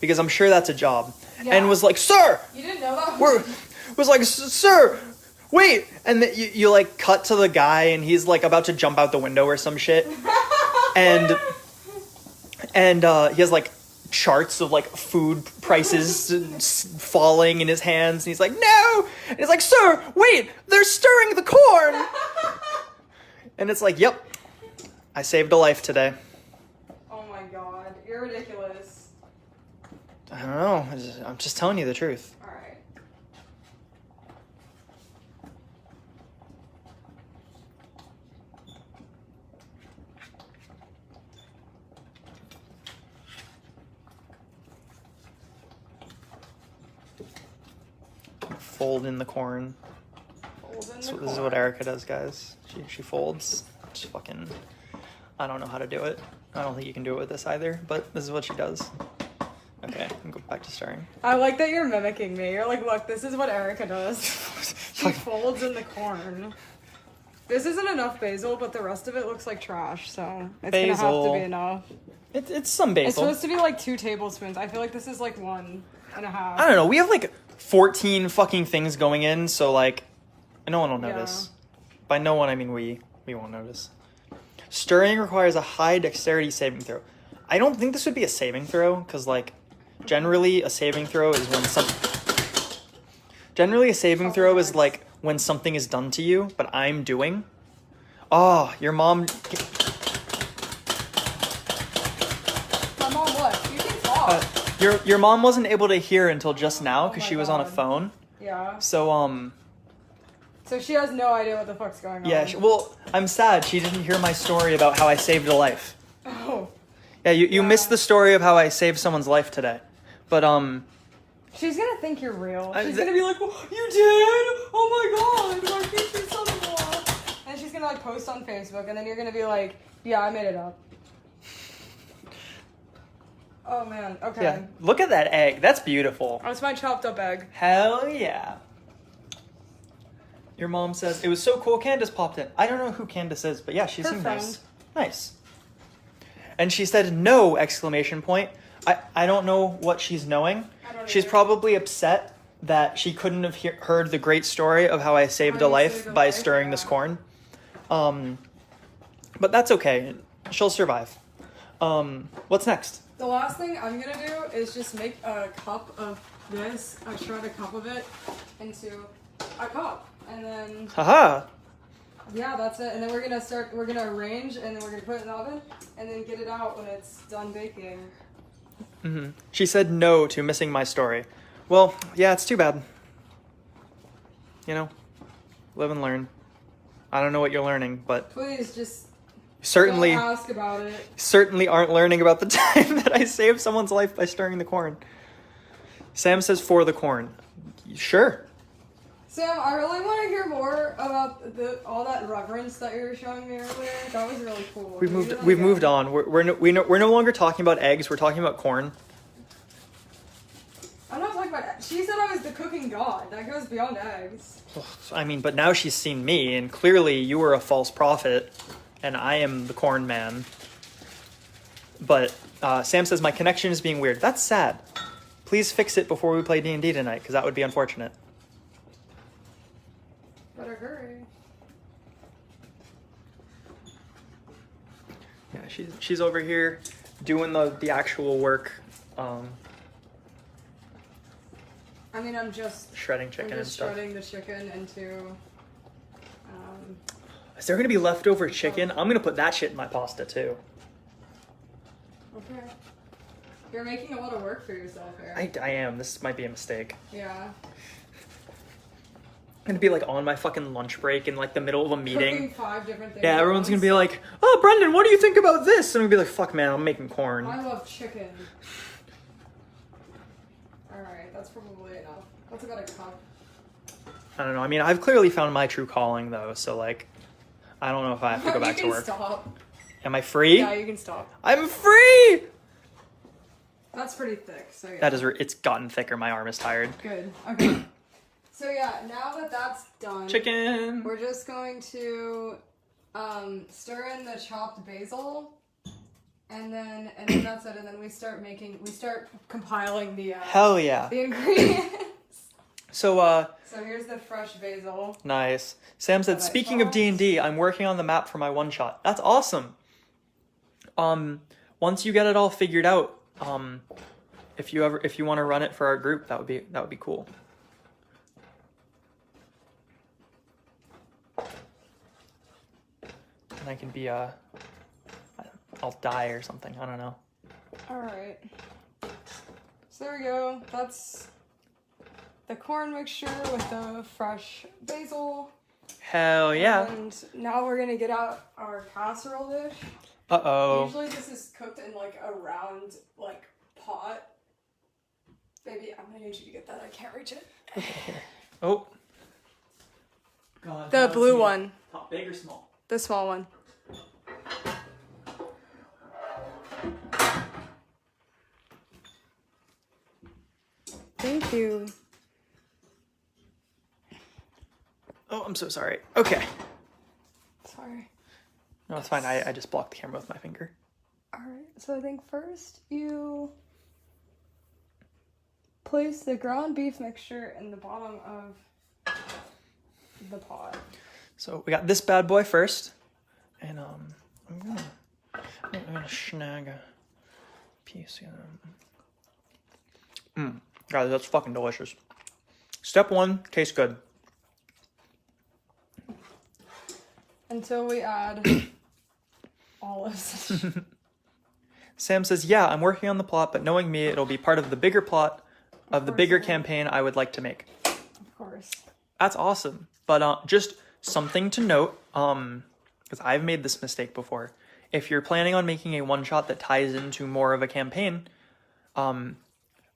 because I'm sure that's a job, Yeah. and was like, sir, You didn't know that? was like, sir, wait, and then you like cut to the guy, and he's like about to jump out the window or some shit, and he has like charts of like food prices falling in his hands, and he's like, no, and he's like, sir, wait, they're stirring the corn, and it's like, yep, I saved a life today. Oh my god, you're ridiculous. I don't know, I'm just telling you the truth. Alright. Fold in the corn. This is what Erica does, guys. She folds. Just fucking, I don't know how to do it. I don't think you can do it with this either, but this is what she does. Okay, I'm go back to stirring. I like that you're mimicking me. You're like, look, this is what Erica does. She folds in the corn. This isn't enough basil, but the rest of it looks like trash, so it's gonna have to be enough. It's some basil. It's supposed to be like 2 tablespoons. I feel like this is like 1.5. I don't know. We have like 14 fucking things going in, so like, no one will notice. By no one, I mean we won't notice. Stirring requires a high dexterity saving throw. I don't think this would be a saving throw, because like, generally a saving throw is when like when something is done to you, but I'm doing. Oh, your mom. My mom, what? You can talk. Your mom wasn't able to hear until just now because Oh my she was on a God. phone. Yeah. So So she has no idea what the fuck's going on. yeah. Well, I'm sad she didn't hear my story about how I saved a life. Oh. Yeah, you Yeah. missed the story of how I saved someone's life today. But She's gonna think you're real. She's th- gonna be like, oh, you did? Oh my god, my future son-in-law. And she's gonna like post on Facebook, and then you're gonna be like, yeah, I made it up. Oh man, okay. yeah, look at that egg. That's beautiful. That's my chopped up egg. Hell yeah. Your mom says it was so cool. Candace popped in. I don't know who Candace is, but yeah, she Her seemed friend. nice. Nice. And she said no! Exclamation point. I don't know what she's knowing. I don't She's either. probably upset that she couldn't have heard the great story of how I saved How a you life saved a by life, stirring yeah. this corn. But that's okay. She'll survive. What's next? The last thing I'm gonna do is just make a cup of this. I shred a cup of it into a cup, and then Haha. Yeah, that's it. And then we're gonna arrange, and then we're gonna put it in the oven, and then get it out when it's done baking. Mm-hmm. She said no to missing my story. Well, yeah, it's too bad. You know, live and learn. I don't know what you're learning, but please just certainly don't ask about it. Certainly aren't learning about the time that I saved someone's life by stirring the corn. Sam says for the corn. Sure. Sam, I really want to hear more about all that reverence that you were showing me earlier. That was really cool. We've moved on. We're no longer talking about eggs. We're talking about corn. I'm not talking about. She said I was the cooking god. That goes beyond eggs. I mean, but now she's seen me, and clearly you were a false prophet, and I am the corn man. But Sam says my connection is being weird. That's sad. Please fix it before we play D&D tonight, because that would be unfortunate. Better hurry. Yeah, she's over here doing the actual work. I mean, I'm just shredding chicken and stuff. Shredding the chicken into. Is there gonna be leftover chicken? I'm gonna put that shit in my pasta too. Okay. You're making a lot of work for yourself here. I am. This might be a mistake. Yeah. I'm gonna be like on my fucking lunch break in like the middle of a meeting. Cooking 5 different things. Yeah, everyone's gonna be like, "Oh, Brendan, what do you think about this?" And I'm gonna be like, "Fuck, man, I'm making corn." I love chicken. All right, that's probably enough. That's about a cup. I don't know. I mean, I've clearly found my true calling though, so like, I don't know if I have to go back to work. Stop. Am I free? Yeah, you can stop. I'm free. That's pretty thick. So yeah. That is. It's gotten thicker. My arm is tired. Good. Okay. So yeah, now that that's done, Chicken. We're just going to stir in the chopped basil, and then that's it. And then we start compiling the hell yeah, the ingredients. So here's the fresh basil. Nice. Sam said, speaking of D&D, I'm working on the map for my one shot. That's awesome. Once you get it all figured out, if you want to run it for our group, that would be cool. And I can be I'll die or something. I don't know. All right. So there we go. That's the corn mixture with the fresh basil. Hell yeah. And now we're gonna get out our casserole dish. Uh-oh. Usually this is cooked in like a round like pot. Baby, I'm gonna need you to get that. I can't reach it. Okay, here. Oh. God, the blue one. Top, big or small? The small one. Thank you. Oh, I'm so sorry. Okay. Sorry. No, it's fine. I just blocked the camera with my finger. Alright, so I think first you place the ground beef mixture in the bottom of the pot. So we got this bad boy first. And I'm gonna snag a piece. Guys, that's fucking delicious. Step 1, tastes good. Until we add olives. Sam says, yeah, I'm working on the plot, but knowing me, it'll be part of the bigger plot of the bigger campaign I would like to make. Of course. That's awesome. But just something to note, because I've made this mistake before. If you're planning on making a one-shot that ties into more of a campaign,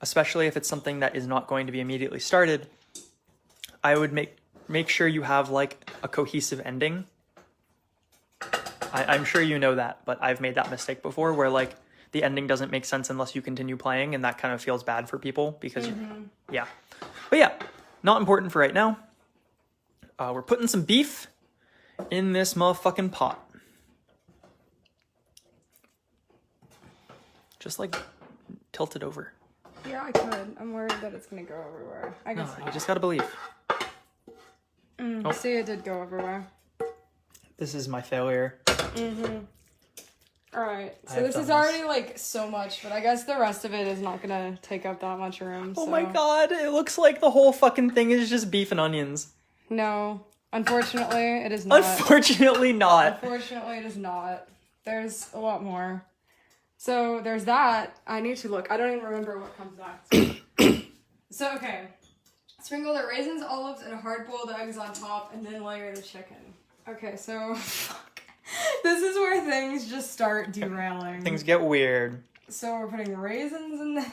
especially if it's something that is not going to be immediately started, I would make sure you have like a cohesive ending. I'm sure you know that, but I've made that mistake before where like the ending doesn't make sense unless you continue playing, and that kind of feels bad for people because yeah. But yeah, not important for right now. We're putting some beef in this motherfucking pot. Just like tilt it over. Yeah, I could. I'm worried that it's gonna go everywhere. I guess No, you just gotta believe. Oh. See, it did go everywhere. This is my failure. Alright, so this is already like so much, but I guess the rest of it is not gonna take up that much room. Oh my god, it looks like the whole fucking thing is just beef and onions. No. Unfortunately, it is not. Unfortunately not. Unfortunately, it is not. There's a lot more. So there's that. I need to look. I don't even remember what comes next. So, okay. Sprinkle the raisins, olives, and hard-boiled eggs on top, and then layer the chicken. Okay, so... Fuck. This is where things just start derailing. Things get weird. So we're putting raisins in the...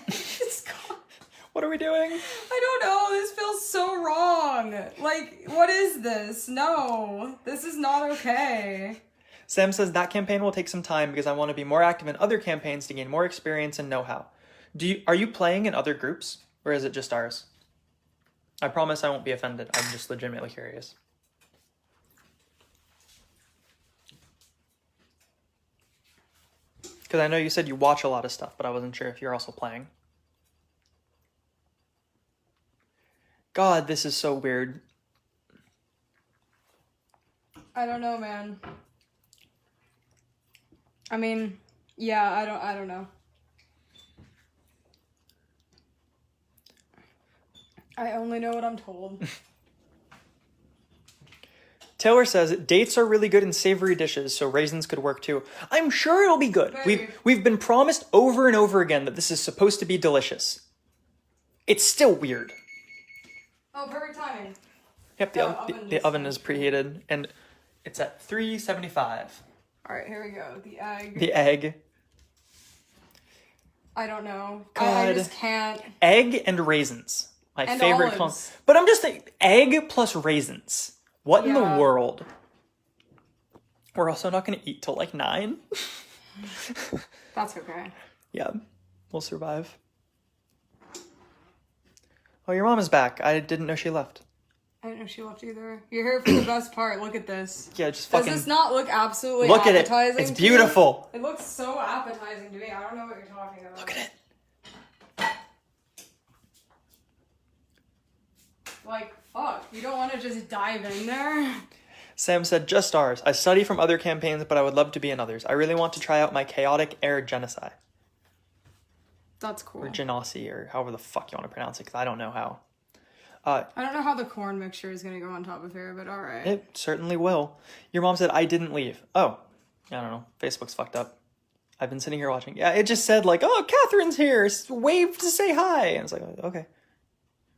What are we doing? I don't know. This feels so wrong. Like, what is this? No. This is not okay. Sam says that campaign will take some time because I want to be more active in other campaigns to gain more experience and know-how. Are you playing in other groups, or is it just ours? I promise I won't be offended. I'm just legitimately curious. Because I know you said you watch a lot of stuff, but I wasn't sure if you're also playing. God, this is so weird. I don't know, man. I mean, yeah, I don't know. I only know what I'm told. Taylor says dates are really good in savory dishes, so raisins could work too. I'm sure it'll be good. We've been promised over and over again that this is supposed to be delicious. It's still weird. Oh, perfect timing. Yep, the oven is preheated, and it's at 375. All right, here we go. The egg. The egg. I don't know. God. I just can't. Egg and raisins. My favorite. Olives. But I'm just thinking, egg plus raisins. What in the world? We're also not going to eat till like 9. That's okay. Yeah, we'll survive. Oh, your mom is back. I didn't know she left. I didn't know she left either. You're here for the best part. Look at this. Yeah, just fucking... Does this not look absolutely look appetizing? Look at it. It's beautiful. It looks so appetizing to me. I don't know what you're talking about. Look at it. Like, fuck. You don't want to just dive in there? Sam said, just ours. I study from other campaigns, but I would love to be in others. I really want to try out my chaotic air genocide. That's cool. Or genocide, or however the fuck you want to pronounce it, because I don't know how. I don't know how the corn mixture is going to go on top of here, but alright. It certainly will. Your mom said, I didn't leave. Oh, I don't know. Facebook's fucked up. I've been sitting here watching. Yeah, it just said like, oh, Catherine's here. Wave to say hi. And it's like, okay.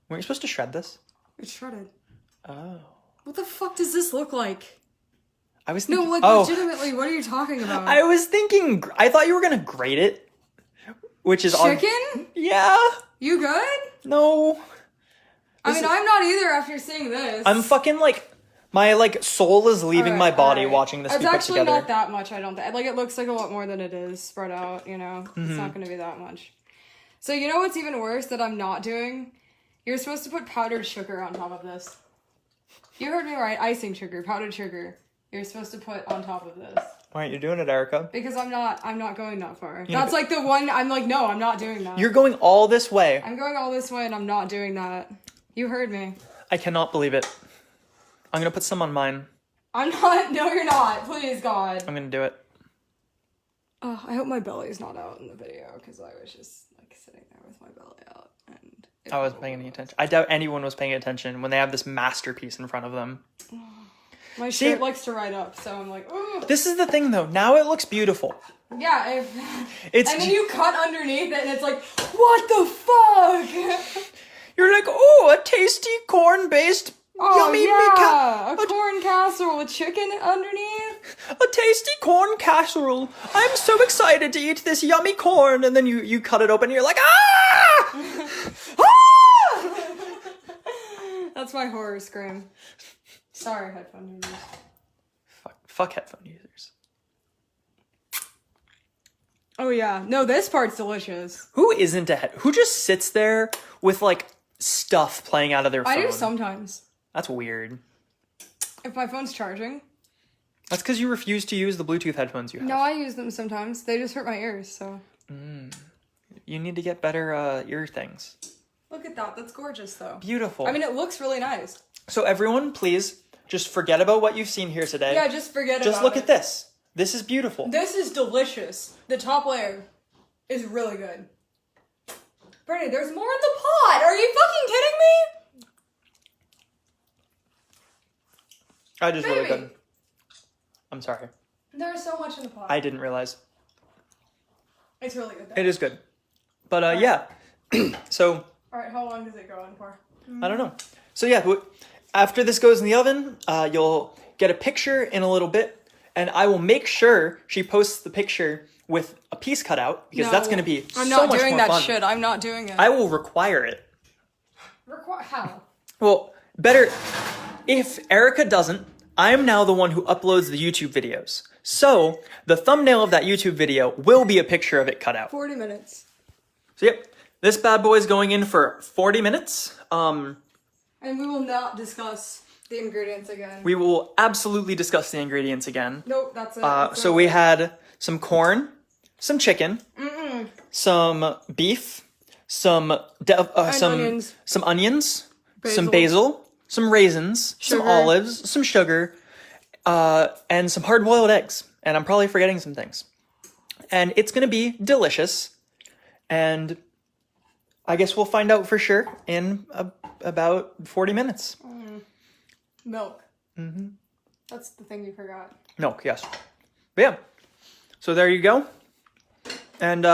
Weren't you supposed to shred this? It's shredded. Oh. What the fuck does this look like? I was thinking... No, like, legitimately, what are you talking about? I was thinking... I thought you were going to grate it. Which is... Chicken? Yeah. You good? No. I mean, I'm not either after seeing this. I'm fucking, like... My, like, soul is leaving my body watching this be put together. It's actually not that much, I don't think. Like, it looks like a lot more than it is spread out, you know? Mm-hmm. It's not going to be that much. So, you know what's even worse that I'm not doing? You're supposed to put powdered sugar on top of this. You heard me right. Icing sugar, powdered sugar. You're supposed to put on top of this. Why aren't you doing it, Erica? Because I'm not going that far. That's like the one, I'm like, no, I'm not doing that. You're going all this way. I'm going all this way and I'm not doing that. You heard me. I cannot believe it. I'm going to put some on mine. I'm not, no you're not. Please, God. I'm going to do it. Oh, I hope my belly's not out in the video because I was just like sitting there with my belly out. And I wasn't paying any attention. I doubt anyone was paying attention when they have this masterpiece in front of them. My shirt likes to ride up, so I'm like, ooh. This is the thing, though. Now it looks beautiful. Yeah, and then you cut underneath it, and it's like, what the fuck? You're like, oh, a tasty corn-based yummy a corn casserole with chicken underneath. A tasty corn casserole. I'm so excited to eat this yummy corn. And then you cut it open, and you're like, ah! Ah! That's my horror scream. Sorry, headphone users. Fuck headphone users. Oh yeah, no, this part's delicious. Who isn't who just sits there with like stuff playing out of their phone? I do sometimes. That's weird. If my phone's charging. That's because you refuse to use the Bluetooth headphones you have. No, I use them sometimes. They just hurt my ears, so. You need to get better ear things. Look at that. That's gorgeous, though. Beautiful. I mean, it looks really nice. So everyone, please, just forget about what you've seen here today. Yeah, just forget about it. Just look at this. This is beautiful. This is delicious. The top layer is really good. Brittany, there's more in the pot. Are you fucking kidding me? That is really Maybe. good. I'm sorry. There's so much in the pot. I didn't realize. It's really good. It is good. But yeah. So. All right, how long does it go on for? I don't know. So yeah, after this goes in the oven, you'll get a picture in a little bit, and I will make sure she posts the picture with a piece cut out, because that's going to be I'm so not much doing more that fun. shit. I'm not doing it. I will require it. How? Well, better if Erica doesn't. I am now the one who uploads the YouTube videos. So the thumbnail of that YouTube video will be a picture of it cut out. 40 minutes. So yep, this bad boy is going in for 40 minutes. And we will not discuss the ingredients again. We will absolutely discuss the ingredients again. Nope, that's it. So we had some corn, some chicken, some beef, some onions. some onions, Basil. some basil, some raisins, some Sugar. olives, some sugar, and some hard-boiled eggs. And I'm probably forgetting some things. And it's gonna be delicious. And I guess we'll find out for sure in about 40 minutes. Milk. That's the thing you forgot. Milk, yes. But yeah. So there you go. And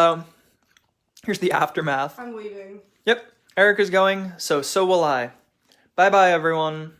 here's the aftermath. I'm leaving. Yep. Erica's going, so will I. Bye-bye, everyone.